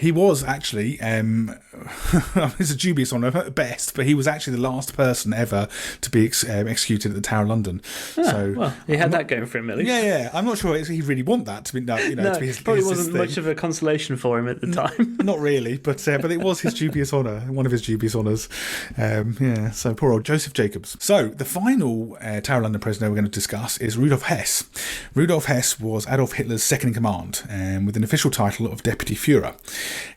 He was actually, it's a dubious honour at best, but he was actually the last person ever to be executed at the Tower of London. Well, he had that going for him at least. Yeah. I'm not sure he'd really want that to be, No, to be his probably his wasn't thing. much of a consolation for him at the time. Not really, but it was his dubious honour, one of his dubious honours. So poor old Joseph Jacobs. So the final Tower of London prisoner we're going to discuss is Rudolf Hess. Rudolf Hess was Adolf Hitler's second in command, with an official title of Deputy Führer.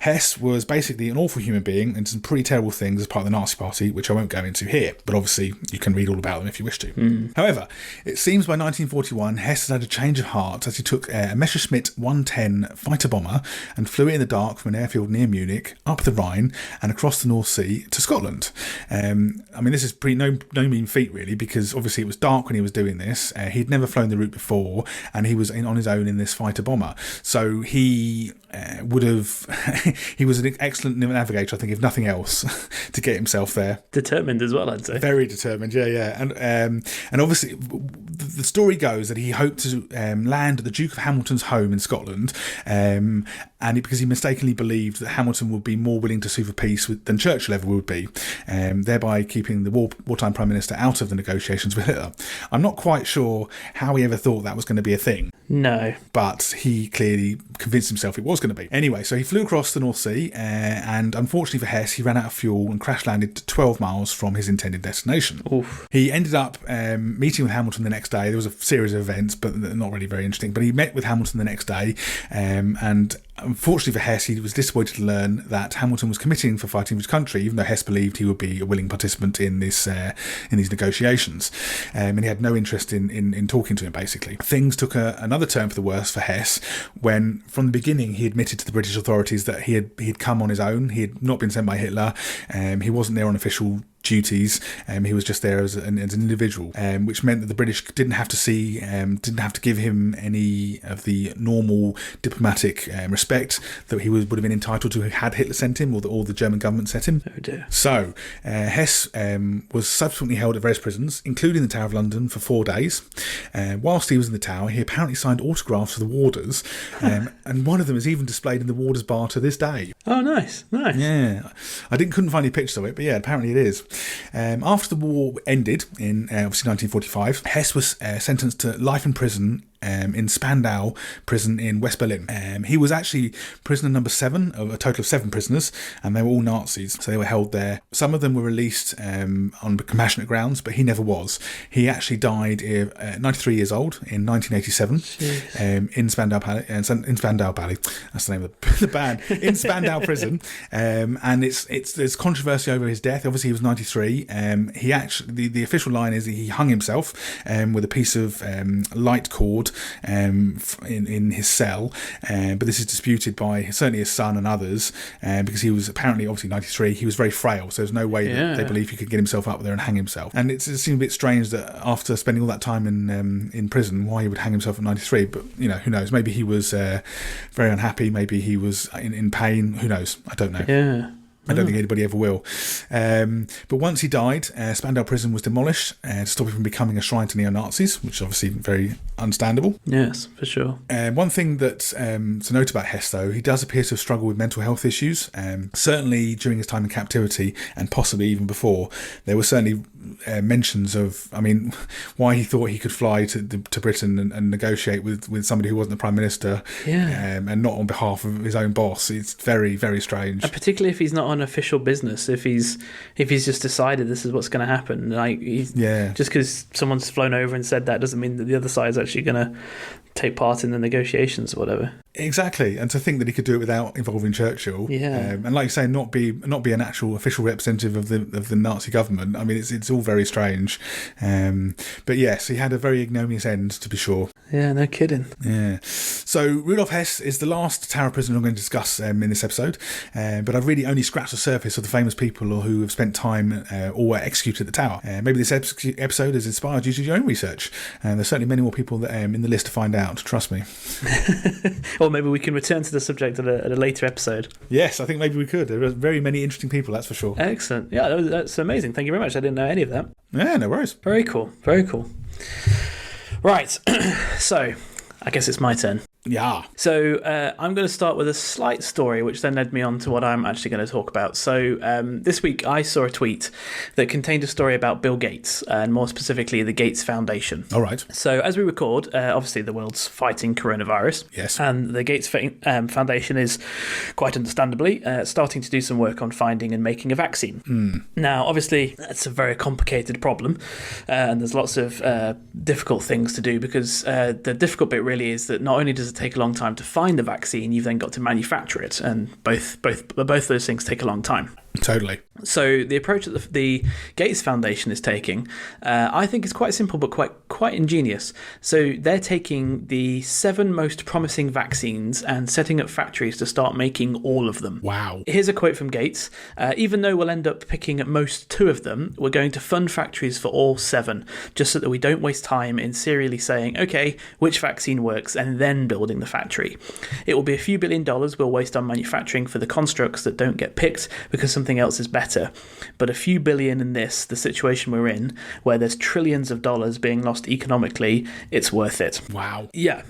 Hess was basically an awful human being and did some pretty terrible things as part of the Nazi Party, which I won't go into here, but obviously you can read all about them if you wish to. However, it seems by 1941 Hess had had a change of heart as he took a Messerschmitt 110 fighter bomber and flew it in the dark from an airfield near Munich, up the Rhine and across the North Sea to Scotland. This is no mean feat really, because obviously it was dark when he was doing this. He'd never flown the route before, and he was on his own in this fighter bomber. So he he was an excellent navigator, I think, if nothing else, to get himself there. Determined as well, I'd say. Very determined, yeah. And obviously, the story goes that he hoped to land at the Duke of Hamilton's home in Scotland, because he mistakenly believed that Hamilton would be more willing to sue for peace than Churchill ever would be, thereby keeping the wartime Prime Minister out of the negotiations with Hitler. I'm not quite sure how he ever thought that was going to be a thing. No. But he clearly convinced himself it was going to be. Anyway, so he flew across the North Sea, and unfortunately for Hess, he ran out of fuel and crash-landed 12 miles from his intended destination. Oof. He ended up meeting with Hamilton the next day. There was a series of events, but not really very interesting. But he met with Hamilton the next day, and unfortunately for Hess, he was disappointed to learn that Hamilton was committing for fighting for his country, even though Hess believed he would be a willing participant in these negotiations. And he had no interest in talking to him, basically. Things took another turn for the worse for Hess when, from the beginning, he admitted to the British authorities that he had come on his own. He had not been sent by Hitler. He wasn't there on official duties. He was just there as an individual, which meant that the British didn't have to give him any of the normal diplomatic respect that he would have been entitled to had Hitler sent him, or the German government sent him. Oh dear. So Hess was subsequently held at various prisons, including the Tower of London, for 4 days. Whilst he was in the Tower, he apparently signed autographs for the warders, and one of them is even displayed in the warders' bar to this day. Oh, nice. Yeah, I couldn't find any pictures of it, but yeah, apparently it is. After the war ended in obviously 1945, Hess was sentenced to life in prison in Spandau prison in West Berlin. He was actually prisoner number 7 of a total of 7 prisoners, and they were all Nazis, so they were held there. Some of them were released on compassionate grounds, but he never was. He actually died 93 years old in 1987 in Spandau Valley. That's the name of the band. In Spandau prison, and there's controversy over his death. Obviously, he was 93. He actually the official line is that he hung himself with a piece of light cord in his cell, but this is disputed by certainly his son and others, because he was apparently, obviously 93, he was very frail, so there's no way that they believe he could get himself up there and hang himself. And it seems a bit strange that after spending all that time in prison, why he would hang himself at 93, but who knows, maybe he was very unhappy, maybe he was in pain, who knows, I don't know. I don't think anybody ever will. But once he died, Spandau Prison was demolished to stop it from becoming a shrine to neo-Nazis, which is obviously very understandable. Yes, for sure. One thing that to note about Hess, though, he does appear to have struggled with mental health issues. Certainly during his time in captivity, and possibly even before, there were certainly mentions of, why he thought he could fly to Britain and negotiate with somebody who wasn't the Prime Minister, and not on behalf of his own boss. It's very, very strange. And particularly if he's not on official business, if he's just decided this is what's going to happen, just because someone's flown over and said that doesn't mean that the other side is actually going to take part in the negotiations or whatever. Exactly, and to think that he could do it without involving Churchill, and like you say, not be an actual official representative of the Nazi government. It's all very strange. But yes, he had a very ignominious end, to be sure. Yeah, no kidding. Yeah. So Rudolf Hess is the last Tower prisoner I'm going to discuss in this episode, but I've really only scratched the surface of the famous people who have spent time or were executed at the Tower. Maybe this episode has inspired you to do your own research, and there's certainly many more people that in the list to find out. Trust me. Or maybe we can return to the subject at a later episode. Yes, I think maybe we could. There are very many interesting people, that's for sure. Excellent. Yeah, that's amazing. Thank you very much. I didn't know any of that. Yeah, no worries. Very cool. Very cool. Right. So, I guess it's my turn. Yeah. So I'm going to start with a slight story, which then led me on to what I'm actually going to talk about. So this week I saw a tweet that contained a story about Bill Gates, and more specifically the Gates Foundation. All right. So as we record, obviously the world's fighting coronavirus. Yes. And the Gates Foundation is, quite understandably, starting to do some work on finding and making a vaccine. Now, obviously, that's a very complicated problem, and there's lots of difficult things to do, because the difficult bit really is that not only does it take a long time to find the vaccine, you've then got to manufacture it, and both those things take a long time. Totally. So the approach that the Gates Foundation is taking, I think, is quite simple but quite ingenious. So they're taking the 7 most promising vaccines and setting up factories to start making all of them. Wow. Here's a quote from Gates. Even though we'll end up picking at most 2 of them, we're going to fund factories for all 7, just so that we don't waste time in serially saying, okay, which vaccine works, and then building the factory. It will be a few $1 billion we'll waste on manufacturing for the constructs that don't get picked because something else is better. But a few billion in this, the situation we're in, where there's trillions of dollars being lost economically, it's worth it. Wow. Yeah.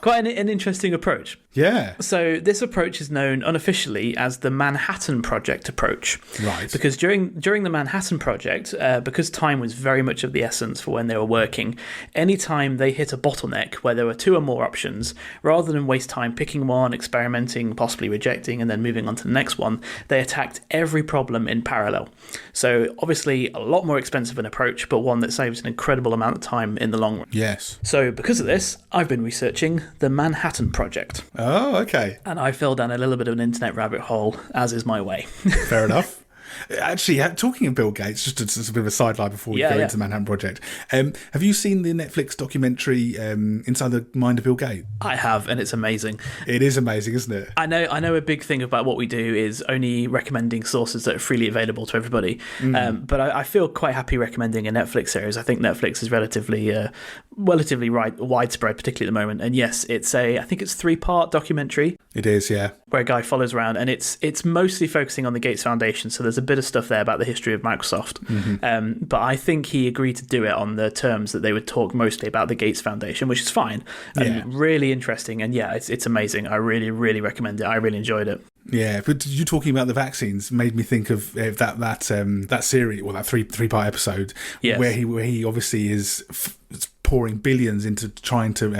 quite an interesting approach. Yeah. So this approach is known unofficially as the Manhattan Project approach. Right. Because during the Manhattan Project, because time was very much of the essence for when they were working, any time they hit a bottleneck where there were 2 or more options, rather than waste time picking one, experimenting, possibly rejecting, and then moving on to the next one, they attacked every problem in parallel. So obviously a lot more expensive an approach, but one that saves an incredible amount of time in the long run. Yes. So because of this, I've been researching the Manhattan Project. Oh, okay. And I fell down a little bit of an internet rabbit hole, as is my way. Fair enough. Actually, talking of Bill Gates, just a bit of a sideline before we go into the Manhattan Project. Have you seen the Netflix documentary Inside the Mind of Bill Gates? I have, and it's amazing. It is amazing, isn't it? I know a big thing about what we do is only recommending sources that are freely available to everybody. But I feel quite happy recommending a Netflix series. I think Netflix is relatively widespread, particularly at the moment. And yes, I think it's 3-part documentary. It is, yeah. Where a guy follows around, and it's mostly focusing on the Gates Foundation. So there's a bit of stuff there about the history of Microsoft. But I think he agreed to do it on the terms that they would talk mostly about the Gates Foundation, which is fine and really interesting. And yeah, it's amazing. I really, really recommend it. I really enjoyed it. Yeah, but you talking about the vaccines made me think of that series, or that three-part episode, where he obviously is pouring billions into trying to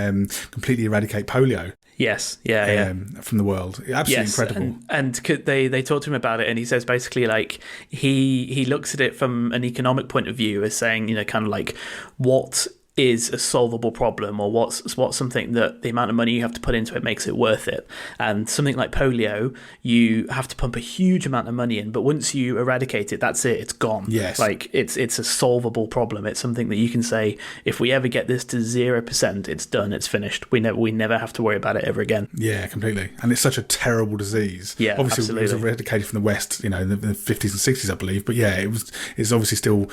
completely eradicate polio. Yes, from the world. Absolutely incredible. And they talked to him about it, and he says basically like he looks at it from an economic point of view as saying, kind of like what is a solvable problem, or what's something that the amount of money you have to put into it makes it worth it. And something like polio, you have to pump a huge amount of money in, but once you eradicate it, that's it, it's gone. Yes. Like it's a solvable problem. It's something that you can say, if we ever get this to 0%, it's done, it's finished. We never have to worry about it ever again. Yeah, completely. And it's such a terrible disease. Yeah, obviously absolutely. It was eradicated from the West, in the 50s and 60s, I believe. But yeah, it's obviously still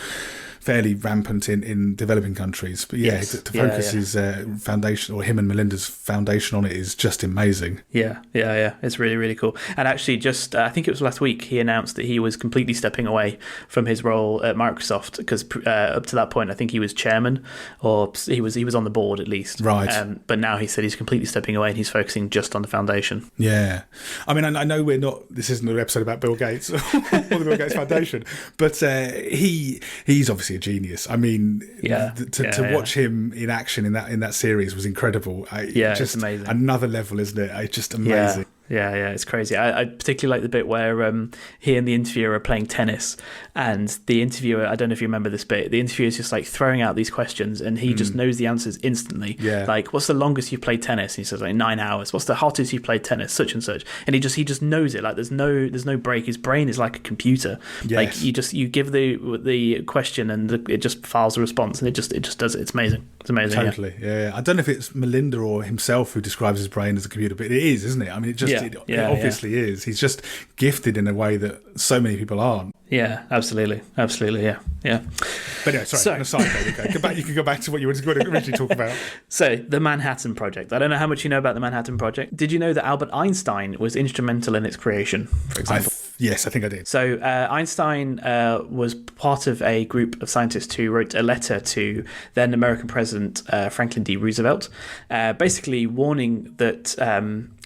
fairly rampant in developing countries. But yeah, to focus his foundation, or him and Melinda's foundation, on it is just amazing. Yeah. It's really, really cool. And actually, just I think it was last week, he announced that he was completely stepping away from his role at Microsoft, because up to that point, I think he was chairman, or he was on the board at least. Right. But now he said he's completely stepping away and he's focusing just on the foundation. Yeah. I mean, I know this isn't an episode about Bill Gates or the Bill Gates Foundation, but he's obviously a genius. I mean, to watch him in action in that series was incredible. It's amazing. Another level, isn't it? It's just amazing. Yeah, it's crazy. I particularly like the bit where he and the interviewer are playing tennis, and the interviewer, I don't know if you remember this bit, the interviewer is just like throwing out these questions, and he just knows the answers instantly. Yeah. Like, what's the longest you've played tennis? And he says like 9 hours. What's the hottest you've played tennis? Such and such. And he just knows it. Like there's no break. His brain is like a computer. Yes. Like you give the question and it just files a response, and it just does it. It's amazing. It's amazing. Totally. Yeah. I don't know if it's Melinda or himself who describes his brain as a computer, but it is, isn't it? I mean, it obviously is. He's just gifted in a way that so many people aren't. Yeah, absolutely, yeah. But anyway, sorry, aside there, you can go back to what you were going to originally talk about. So, the Manhattan Project. I don't know how much you know about the Manhattan Project. Did you know that Albert Einstein was instrumental in its creation, for example? Yes, I think I did. So Einstein was part of a group of scientists who wrote a letter to then American President Franklin D. Roosevelt, basically warning that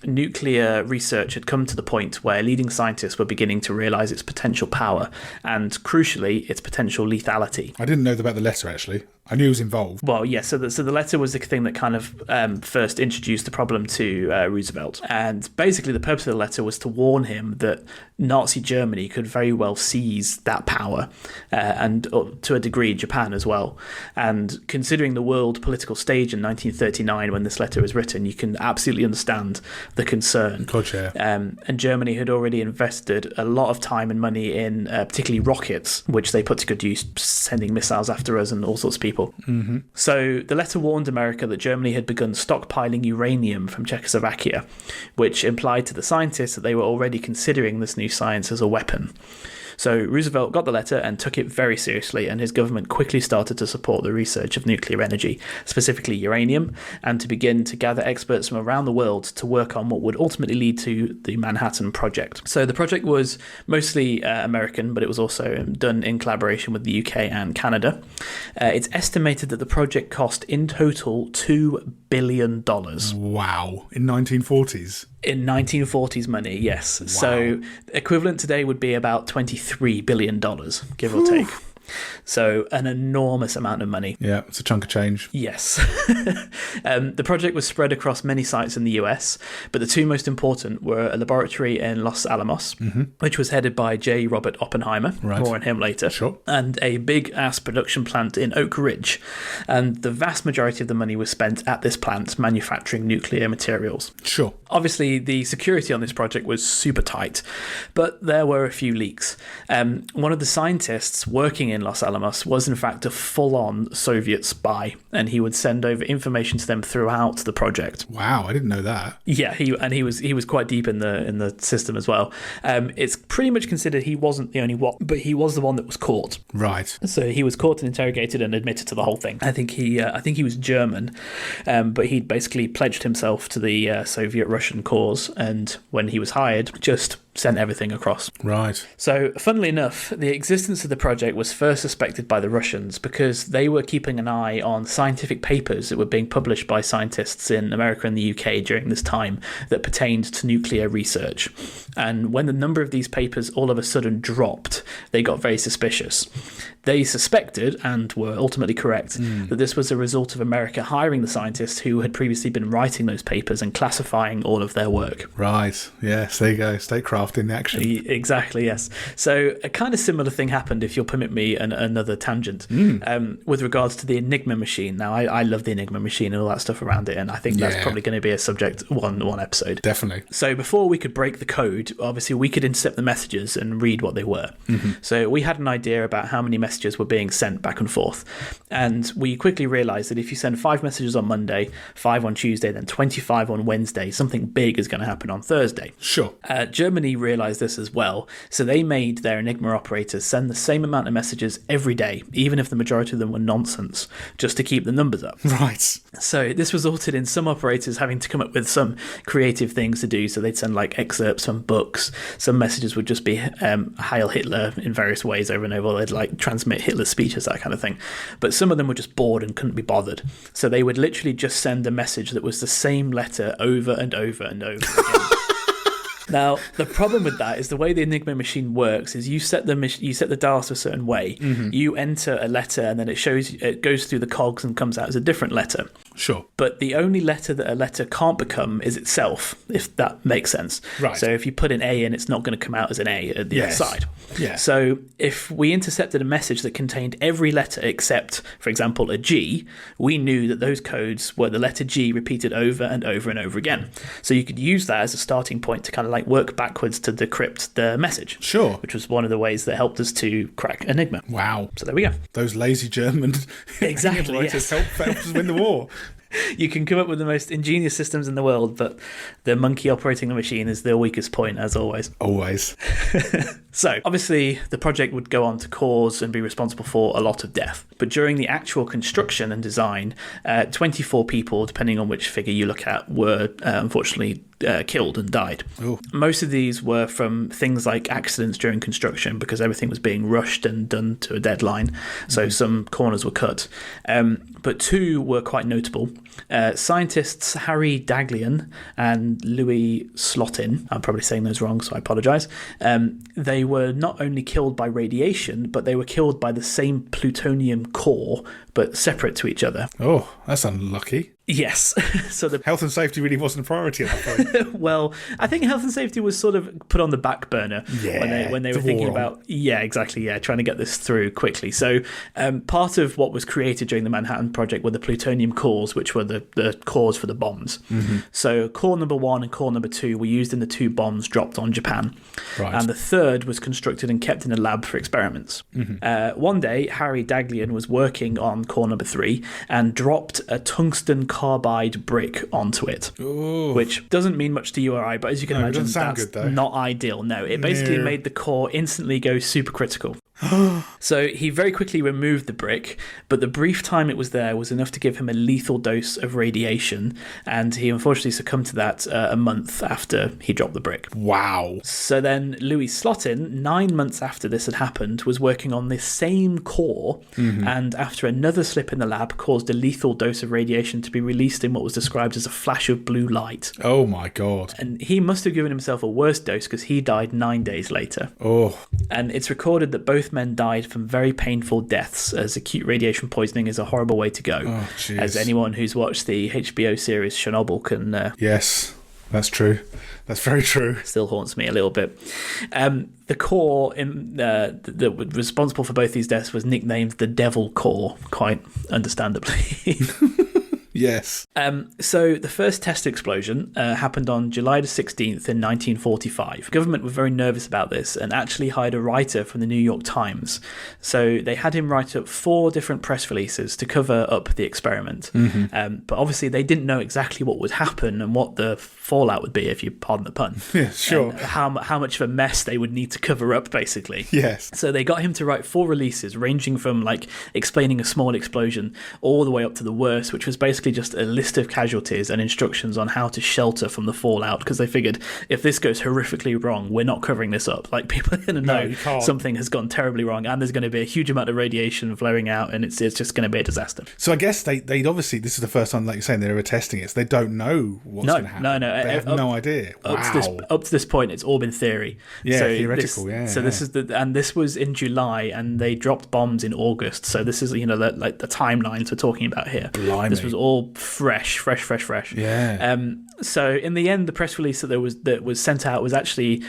nuclear research had come to the point where leading scientists were beginning to realise its potential power and, crucially, its potential lethality. I didn't know about the letter, actually. I knew he was involved. Well, yeah, so the letter was the thing that kind of first introduced the problem to Roosevelt. And basically the purpose of the letter was to warn him that Nazi Germany could very well seize that power, and to a degree Japan as well. And considering the world political stage in 1939 when this letter was written, you can absolutely understand the concern. Gotcha. And Germany had already invested a lot of time and money in particularly rockets, which they put to good use, sending missiles after us and all sorts of people. Mm-hmm. So the letter warned America that Germany had begun stockpiling uranium from Czechoslovakia, which implied to the scientists that they were already considering this new science as a weapon. So Roosevelt got the letter and took it very seriously, and his government quickly started to support the research of nuclear energy, specifically uranium, and to begin to gather experts from around the world to work on what would ultimately lead to the Manhattan Project. So the project was mostly American, but it was also done in collaboration with the UK and Canada. It's estimated that the project cost in total $2 billion. Wow. In 1940s? In 1940s money, yes. Wow. So equivalent today would be about $23 billion, give or take. So an enormous amount of money. Yeah, it's a chunk of change. Yes. The project was spread across many sites in the US, but the two most important were a laboratory in Los Alamos, which was headed by J. Robert Oppenheimer, more on him later, Sure. and a big-ass production plant in Oak Ridge. And the vast majority of the money was spent at this plant manufacturing nuclear materials. Sure. Obviously, the security on this project was super tight, but there were a few leaks. One of the scientists working in Los Alamos was in fact a full-on Soviet spy, and he would send over information to them throughout the project. Wow, I didn't know that. Yeah, he was quite deep in the system as well. It's pretty much considered he wasn't the only one, but he was the one that was caught. Right. So he was caught and interrogated and admitted to the whole thing. I think he was German, but he'd basically pledged himself to the Soviet-Russian cause, and when he was hired, just sent everything across. Right. So, funnily enough, the existence of the project was first suspected by the Russians because they were keeping an eye on scientific papers that were being published by scientists in America and the UK during this time that pertained to nuclear research. And when the number of these papers all of a sudden dropped, they got very suspicious. They suspected, and were ultimately correct, that this was a result of America hiring the scientists who had previously been writing those papers and classifying all of their work. Right. Yes, there you go. Statecraft in action. Exactly, yes. So a kind of similar thing happened, if you'll permit me another tangent, with regards to the Enigma machine. Now, I love the Enigma machine and all that stuff around it, and I think that's probably going to be a subject one episode. Definitely. So before we could break the code, obviously we could intercept the messages and read what they were. So we had an idea about how many messages were being sent back and forth, and we quickly realised that if you send 5 messages on Monday, 5 on Tuesday, then 25 on Wednesday, something big is going to happen on Thursday. Sure. Germany realised this as well, so they made their Enigma operators send the same amount of messages every day, even if the majority of them were nonsense, just to keep the numbers up. Right. So this resulted in some operators having to come up with some creative things to do, so they'd send like excerpts from books. Some messages would just be Heil Hitler in various ways over and over. They'd like transmit Hitler's speeches, that kind of thing. But some of them were just bored and couldn't be bothered, so they would literally just send a message that was the same letter over and over and over again. Now, the problem with that is the way the Enigma machine works is you set the dials a certain way. You enter a letter, and then it goes through the cogs and comes out as a different letter. Sure. But the only letter that a letter can't become is itself, if that makes sense. Right. So if you put an A in, it's not going to come out as an A at the other side. Yeah. So if we intercepted a message that contained every letter except, for example, a G, we knew that those codes were the letter G repeated over and over and over again. So you could use that as a starting point to kind of like work backwards to decrypt the message. Sure. Which was one of the ways that helped us to crack Enigma. Wow. So there we go. Those lazy German Exactly, writers yes. helped us win the war. You can come up with the most ingenious systems in the world, but the monkey operating the machine is the weakest point, as always. Always. So, obviously, the project would go on to cause and be responsible for a lot of death. But during the actual construction and design, 24 people, depending on which figure you look at, were unfortunately killed and died. Oh. Most of these were from things like accidents during construction because everything was being rushed and done to a deadline. So some corners were cut. But 2 were quite notable. Scientists Harry Daghlian and Louis Slotin, I'm probably saying those wrong, so I apologise. They were not only killed by radiation, but they were killed by the same plutonium core, but separate to each other. Oh, that's unlucky. Yes. So the health and safety really wasn't a priority at that point. Well, I think health and safety was sort of put on the back burner when they were thinking about trying to get this through quickly. So part of what was created during the Manhattan Project were the plutonium cores, which were the cores for the bombs. So core number 1 and core number 2 were used in the 2 bombs dropped on Japan, and the third was constructed and kept in a lab for experiments. One day, Harry Daghlian was working on core number 3 and dropped a tungsten carbide brick onto it. Ooh. Which doesn't mean much to you or I, but as you can imagine, that's not ideal. No, it basically made the core instantly go supercritical. So he very quickly removed the brick, but the brief time it was there was enough to give him a lethal dose of radiation, and he unfortunately succumbed to that a month after he dropped the brick. Wow. So then Louis Slotin, 9 months after this had happened, was working on this same core, and after another slip in the lab, caused a lethal dose of radiation to be released in what was described as a flash of blue light. Oh my God. And he must have given himself a worse dose because he died 9 days later. Oh. And it's recorded that both men died from very painful deaths, as acute radiation poisoning is a horrible way to go. Oh, as anyone who's watched the HBO series Chernobyl can... yes, that's true. That's very true. Still haunts me a little bit. The core that was responsible for both these deaths was nicknamed the Devil Core, quite understandably. Yes. So the first test explosion happened on July the 16th in 1945. The government were very nervous about this and actually hired a writer from the New York Times. So they had him write up 4 different press releases to cover up the experiment. But obviously they didn't know exactly what would happen and what the fallout would be, if you pardon the pun. Yeah, sure. And how much of a mess they would need to cover up, basically. Yes. So they got him to write 4 releases, ranging from like explaining a small explosion all the way up to the worst, which was basically just a list of casualties and instructions on how to shelter from the fallout, because they figured if this goes horrifically wrong, we're not covering this up. Like, people are going to know something has gone terribly wrong and there's going to be a huge amount of radiation flowing out, and it's just going to be a disaster. So I guess they'd obviously, this is the first time, like you're saying, they were testing it, so they don't know what's going to happen. No. They have no idea. Wow. Up to this point, it's all been theory. Yeah, so theoretical, this was in July, and they dropped bombs in August. So this is, like the timelines we're talking about here. Blimey. This was all fresh. Yeah. So in the end, the press release that was sent out was actually,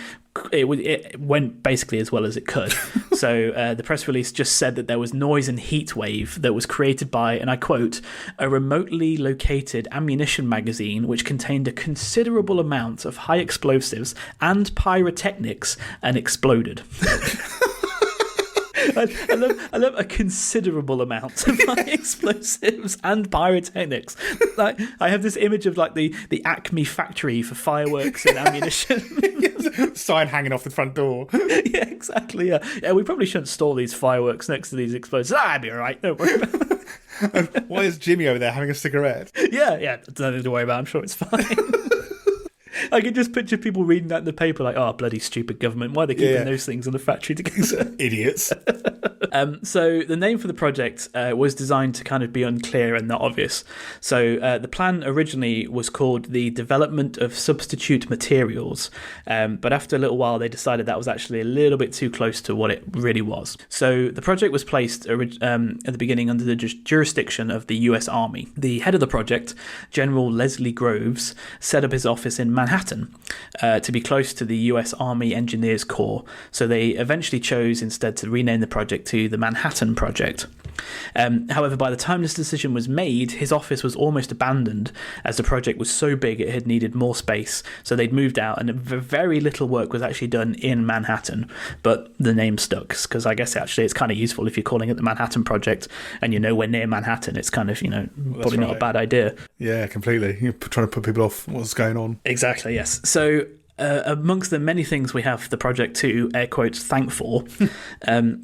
it went basically as well as it could. So the press release just said that there was noise and heat wave that was created by, and I quote, a remotely located ammunition magazine which contained a considerable amount of high explosives and pyrotechnics and exploded. I love a considerable amount of like explosives and pyrotechnics. Like, I have this image of like the Acme factory for fireworks and ammunition. Sign hanging off the front door. Yeah, exactly. Yeah, we probably shouldn't store these fireworks next to these explosives. I'd be all right. Don't worry about it. Why is Jimmy over there having a cigarette? Yeah. Nothing to worry about. I'm sure it's fine. I can just picture people reading that in the paper like, oh, bloody stupid government. Why are they keeping those things in the factory together? Idiots. So the name for the project was designed to kind of be unclear and not obvious. So the plan originally was called the Development of Substitute Materials. But after a little while, they decided that was actually a little bit too close to what it really was. So the project was placed at the beginning under the jurisdiction of the US Army. The head of the project, General Leslie Groves, set up his office in Manhattan to be close to the US Army Engineers Corps. So they eventually chose instead to rename the project to the Manhattan Project. However, by the time this decision was made, his office was almost abandoned as the project was so big it had needed more space. So they'd moved out, and very little work was actually done in Manhattan. But the name stuck, because I guess actually it's kind of useful if you're calling it the Manhattan Project and you're nowhere near Manhattan. It's kind of, probably not a bad idea. Yeah, completely. You're trying to put people off what's going on. Exactly, yes. So amongst the many things we have the project to, air quotes, thank for,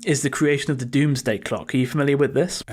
is the creation of the Doomsday Clock. Are you familiar with this?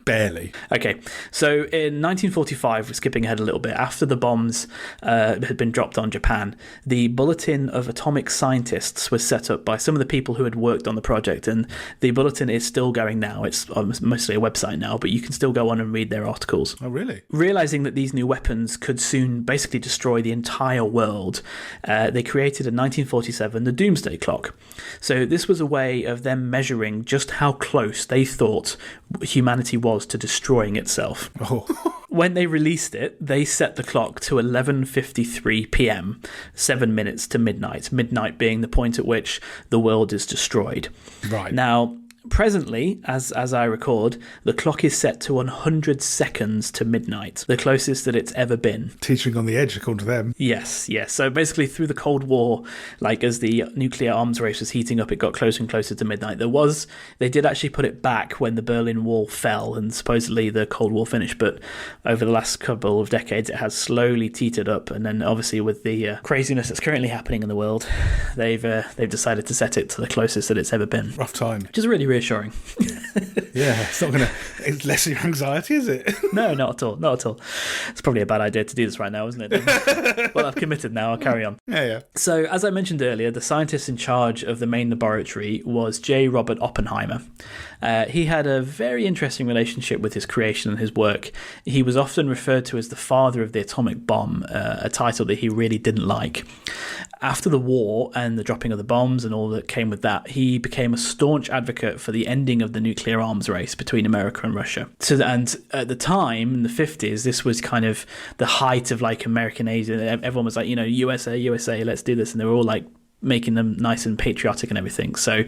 Barely. Okay, so in 1945, we're skipping ahead a little bit, after the bombs had been dropped on Japan, the Bulletin of Atomic Scientists was set up by some of the people who had worked on the project, and the bulletin is still going now. It's mostly a website now, but you can still go on and read their articles. Oh, really? Realizing that these new weapons could soon basically destroy the entire world, they created in 1947 the Doomsday Clock. So this was a way of them measuring just how close they thought humanity was to destroying itself. Oh. When they released it, they set the clock to 11:53 p.m., 7 minutes to midnight. Midnight being the point at which the world is destroyed. Right. Now, presently, as I record, the clock is set to 100 seconds to midnight, the closest that it's ever been. Teetering on the edge, according to them. Yes. So basically, through the Cold War, like as the nuclear arms race was heating up, it got closer and closer to midnight. They did actually put it back when the Berlin Wall fell and supposedly the Cold War finished, but over the last couple of decades, it has slowly teetered up. And then obviously with the craziness that's currently happening in the world, they've decided to set it to the closest that it's ever been. Rough time. Which is really reassuring. Yeah, it's not going to lessen your anxiety, is it? No, not at all. It's probably a bad idea to do this right now, isn't it? Well, I've committed now. I'll carry on. Yeah. So, as I mentioned earlier, the scientist in charge of the main laboratory was J. Robert Oppenheimer. He had a very interesting relationship with his creation and his work. He was often referred to as the father of the atomic bomb, a title that he really didn't like. After the war and the dropping of the bombs and all that came with that, he became a staunch advocate for the ending of the nuclear arms race between America and Russia. And at the time, in the 50s, this was kind of the height of like American aid. Everyone was like, USA, let's do this. And they were all like making them nice and patriotic and everything. So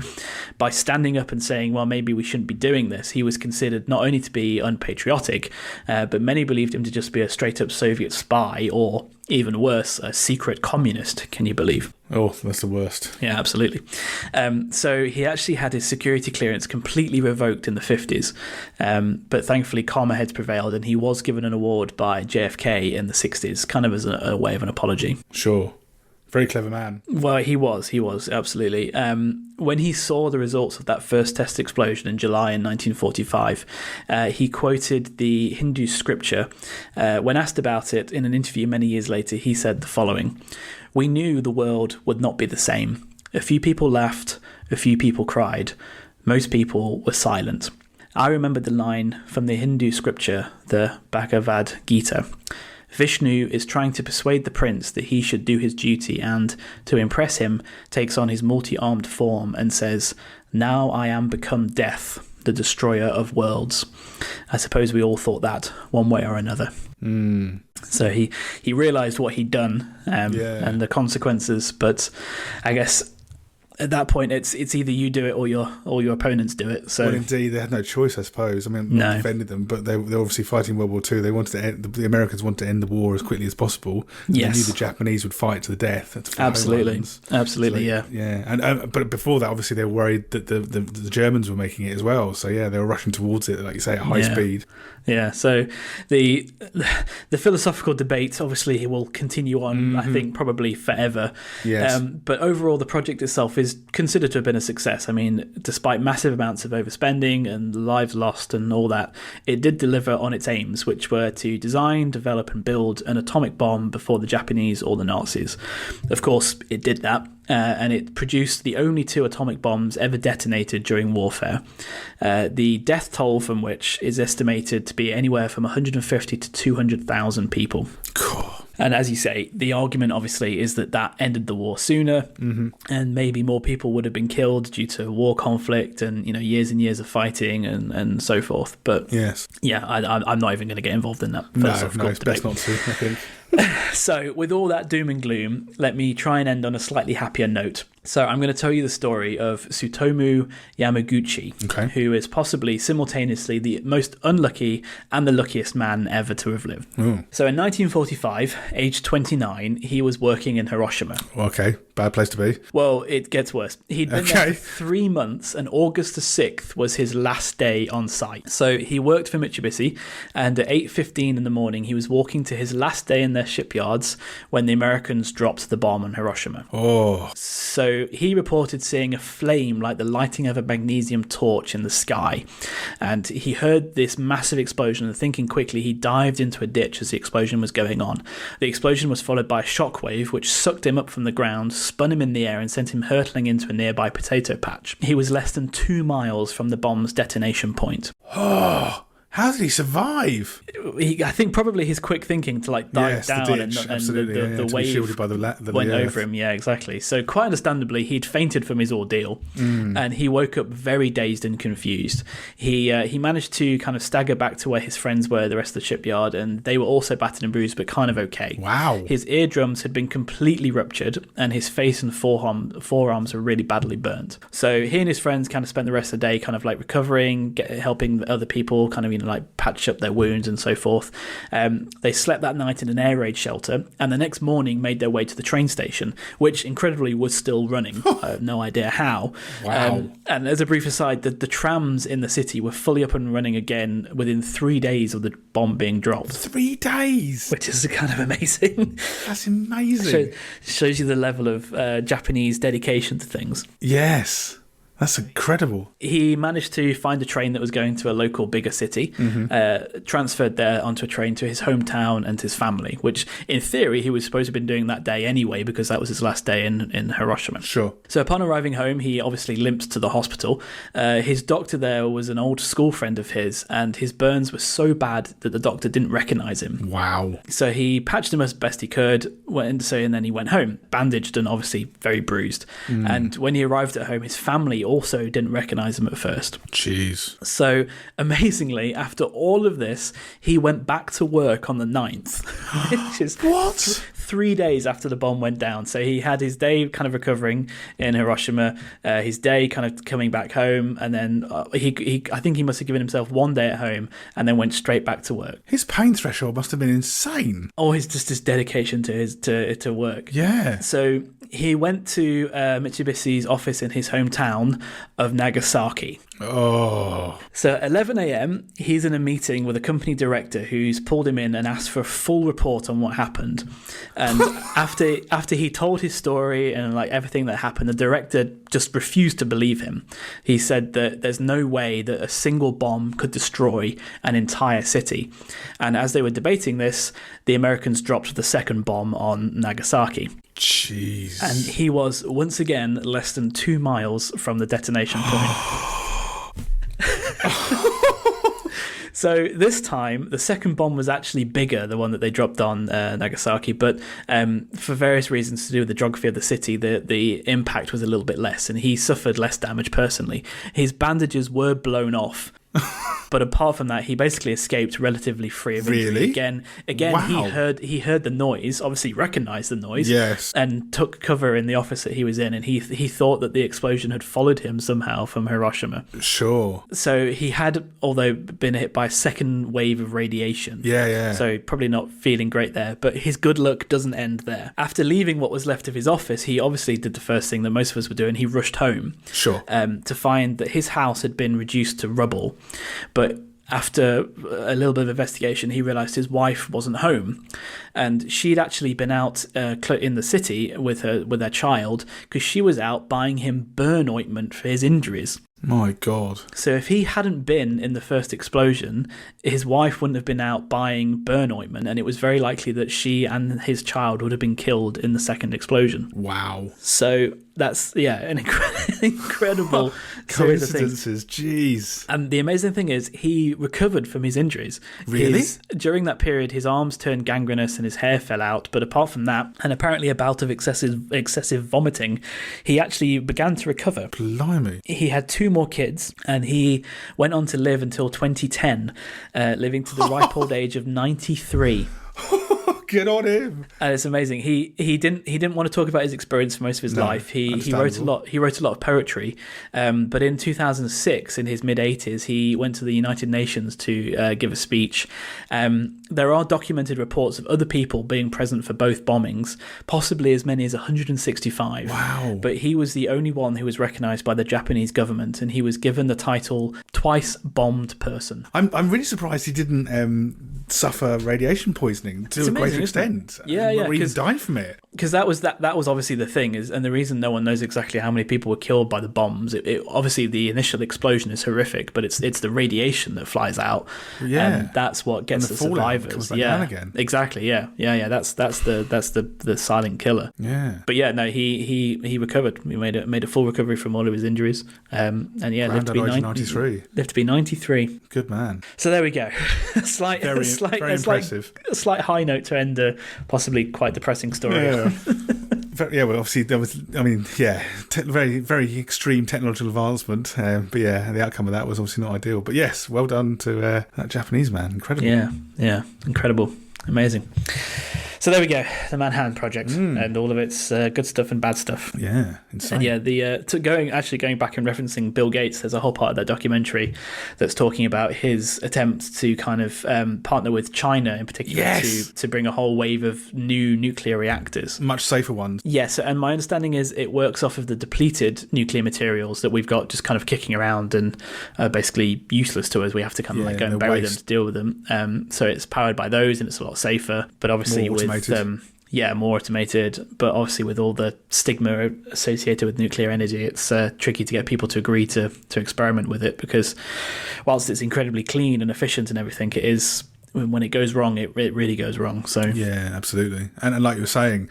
by standing up and saying, well, maybe we shouldn't be doing this, he was considered not only to be unpatriotic, but many believed him to just be a straight up Soviet spy, or even worse, a secret communist. Can you believe? Oh, that's the worst. Yeah, absolutely. So he actually had his security clearance completely revoked in the 50s. But thankfully, calmer heads prevailed, and he was given an award by JFK in the 60s, kind of as a way of an apology. Sure. Very clever man. Well, he was, absolutely. When he saw the results of that first test explosion in July in 1945, he quoted the Hindu scripture. When asked about it in an interview many years later, he said the following: "We knew the world would not be the same. A few people laughed, a few people cried. Most people were silent." I remembered the line from the Hindu scripture, the Bhagavad Gita. Vishnu is trying to persuade the prince that he should do his duty and, to impress him, takes on his multi-armed form and says, "Now I am become death, the destroyer of worlds." I suppose we all thought that, one way or another. So he realised what he'd done and the consequences, but I guess at that point, it's either you do it or your opponents do it. So, well, indeed, they had no choice, I suppose. I mean, I defended them, but they're obviously fighting World War II. They wanted to end, the Americans wanted to end the war as quickly as possible. And yes, they knew the Japanese would fight to the death. Absolutely, so, yeah. And but before that, obviously, they were worried that the Germans were making it as well. So yeah, they were rushing towards it, like you say, at high speed. Yeah. So the philosophical debate obviously will continue on. I think probably forever. Yes. But overall, the project itself is considered to have been a success. I mean, despite massive amounts of overspending and lives lost and all that, it did deliver on its aims, which were to design, develop and build an atomic bomb before the Japanese or the Nazis. Of course, it did that. And it produced the only 2 atomic bombs ever detonated during warfare, the death toll from which is estimated to be anywhere from 150 to 200,000 people. Cool. And as you say, the argument obviously is that ended the war sooner, and maybe more people would have been killed due to war conflict and years and years of fighting and so forth. But yes, I'm not even going to get involved in that. No, it's best not to, I think. So, with all that doom and gloom, let me try and end on a slightly happier note. So, I'm going to tell you the story of Tsutomu Yamaguchi, who is possibly simultaneously the most unlucky and the luckiest man ever to have lived. Ooh. So, in 1945, aged 29, he was working in Hiroshima. Okay, bad place to be. Well, it gets worse. He'd been there for 3 months, and August the 6th was his last day on site. So, he worked for Mitsubishi, and at 8:15 in the morning, he was walking to his last day in their shipyards when the Americans dropped the bomb on Hiroshima. Oh. So he reported seeing a flame like the lighting of a magnesium torch in the sky. And he heard this massive explosion, and thinking quickly, he dived into a ditch as the explosion was going on. The explosion was followed by a shockwave, which sucked him up from the ground, spun him in the air, and sent him hurtling into a nearby potato patch. He was less than 2 miles from the bomb's detonation point. Oh, how did he survive? I think probably his quick thinking to like dive down and the wave shielded by the went earth. over him. Yeah, exactly. So quite understandably, he'd fainted from his ordeal, and he woke up very dazed and confused. He managed to kind of stagger back to where his friends were, the rest of the shipyard, and they were also battered and bruised, but kind of okay. Wow. His eardrums had been completely ruptured, and his face and forearms were really badly burnt. So he and his friends kind of spent the rest of the day kind of like recovering, helping other people kind of, like patch up their wounds and so forth. They slept that night in an air raid shelter, and the next morning made their way to the train station, which incredibly was still running. I have no idea how. Wow. And as a brief aside, the trams in the city were fully up and running again within 3 days of the bomb being dropped. 3 days? Which is kind of amazing. That's amazing. Shows you the level of Japanese dedication to things. Yes. That's incredible. He managed to find a train that was going to a local bigger city, transferred there onto a train to his hometown and his family, which in theory he was supposed to have been doing that day anyway, because that was his last day in Hiroshima. Sure. So upon arriving home, he obviously limped to the hospital. His doctor there was an old school friend of his, and his burns were so bad that the doctor didn't recognize him. Wow. So he patched him as best he could, and then he went home, bandaged and obviously very bruised. And when he arrived at home, his family also didn't recognize him at first. Jeez. So amazingly, after all of this, he went back to work on the 9th, which is what? 3 days after the bomb went down. So he had his day kind of recovering in Hiroshima, his day kind of coming back home, and then I think he must have given himself 1 day at home and then went straight back to work. His pain threshold must have been insane. Or just his dedication to work. Yeah. So he went to Mitsubishi's office in his hometown of Nagasaki. Oh. So at 11 a.m, he's in a meeting with a company director who's pulled him in and asked for a full report on what happened. And after he told his story and like everything that happened, the director just refused to believe him. He said that there's no way that a single bomb could destroy an entire city. And as they were debating this, the Americans dropped the second bomb on Nagasaki. Jeez. And he was once again less than 2 miles from the detonation point. So this time, the second bomb was actually bigger, the one that they dropped on Nagasaki, but for various reasons to do with the geography of the city, the impact was a little bit less, and he suffered less damage personally. His bandages were blown off. But apart from that, he basically escaped relatively free of injury. Really? Again, Wow. he heard the noise, obviously recognized the noise, Yes. and took cover in the office that he was in, and he thought that the explosion had followed him somehow from Hiroshima. Sure. So he had, although been hit by a second wave of radiation. Yeah. So probably not feeling great there, but his good luck doesn't end there. After leaving what was left of his office, he obviously did the first thing that most of us were doing. He rushed home. Sure. To find that his house had been reduced to rubble. But after a little bit of investigation, he realised his wife wasn't home, and she'd actually been out in the city with her child, because she was out buying him burn ointment for his injuries. My God. So if he hadn't been in the first explosion, his wife wouldn't have been out buying burn ointment, and it was very likely that she and his child would have been killed in the second explosion. Wow. So that's, an incredible series of things. Coincidences, jeez. And the amazing thing is, he recovered from his injuries. Really? During that period, his arms turned gangrenous and his hair fell out. But apart from that, and apparently a bout of excessive vomiting, he actually began to recover. Blimey. He had 2 more kids, and he went on to live until 2010, living to the ripe old age of 93. Good on him. And it's amazing. He didn't want to talk about his experience for most of his life. He wrote a lot. He wrote a lot of poetry. But in 2006, in his mid-80s, he went to the United Nations to give a speech. There are documented reports of other people being present for both bombings, possibly as many as 165. Wow. But he was the only one who was recognised by the Japanese government, and he was given the title Twice Bombed Person. I'm really surprised he didn't suffer radiation poisoning to a greater extent. Yeah, or even because die from it. because that was obviously the thing and the reason no one knows exactly how many people were killed by the bombs. Obviously the initial explosion is horrific, but it's the radiation that flies out, and that's what gets the survivors. Comes back down again. Exactly. Yeah. That's the silent killer. Yeah. But yeah, no, he recovered. He made a full recovery from all of his injuries, and lived to be 93. Lived to be 93. Good man. So there we go. Very impressive. A slight high note to end a possibly quite depressing story. Yeah. Well, obviously there was. I mean, very, very extreme technological advancement. But yeah, the outcome of that was obviously not ideal. But yes, well done to that Japanese man. Incredible. Yeah, incredible, amazing. So there we go, the Manhattan Project, and all of its good stuff and bad stuff. Yeah, insane. And yeah, going back and referencing Bill Gates, there's a whole part of that documentary that's talking about his attempts to kind of partner with China in particular to bring a whole wave of new nuclear reactors. Much safer ones. Yes, and my understanding is it works off of the depleted nuclear materials that we've got just kind of kicking around and basically useless to us. We have to kind of go and bury them to deal with them. So it's powered by those and it's a lot safer, but obviously more automated, but obviously with all the stigma associated with nuclear energy, it's tricky to get people to agree to experiment with it, because whilst it's incredibly clean and efficient and everything, it is, when it goes wrong, it really goes wrong. So yeah, absolutely. And like you were saying,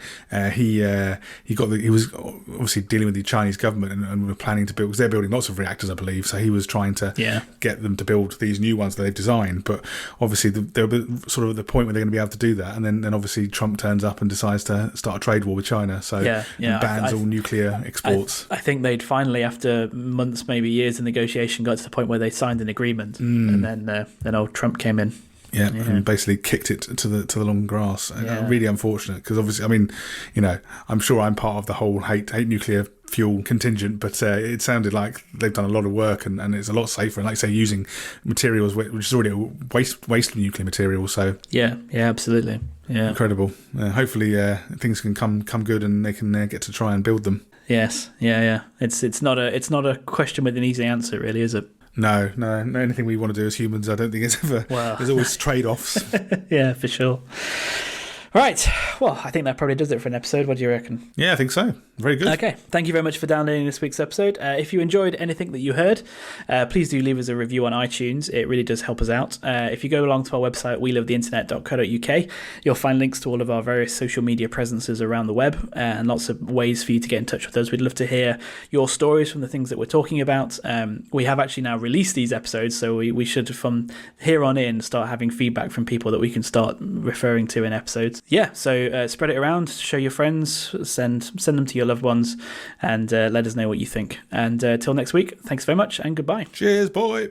he was obviously dealing with the Chinese government and were planning to build, because they're building lots of reactors, I believe. So he was trying to get them to build these new ones that they've designed. But obviously they were sort of at the point where they're going to be able to do that. And then obviously Trump turns up and decides to start a trade war with China. So bans all nuclear exports. I think they'd finally, after months, maybe years of negotiation, got to the point where they signed an agreement, and then old Trump came in. Yeah, and basically kicked it to the long grass. Really unfortunate, because obviously, I mean, I'm sure I'm part of the whole hate nuclear fuel contingent, but it sounded like they've done a lot of work and it's a lot safer. And like I say, using materials which is already a waste nuclear material. So yeah, absolutely. Yeah, incredible. Hopefully, things can come good and they can get to try and build them. Yes, yeah. It's not a question with an easy answer, really, is it? No. Anything we want to do as humans, I don't think it's ever. Well, there's always trade-offs. Yeah, for sure. Right. Well, I think that probably does it for an episode. What do you reckon? Yeah, I think so. Very good. Okay. Thank you very much for downloading this week's episode. If you enjoyed anything that you heard, please do leave us a review on iTunes. It really does help us out. If you go along to our website, welovetheinternet.co.uk, you'll find links to all of our various social media presences around the web and lots of ways for you to get in touch with us. We'd love to hear your stories from the things that we're talking about. We have actually now released these episodes, so we should, from here on in, start having feedback from people that we can start referring to in episodes. Yeah, so spread it around, show your friends, send them to your loved ones, and let us know what you think. And till next week, thanks very much and goodbye. Cheers, boy.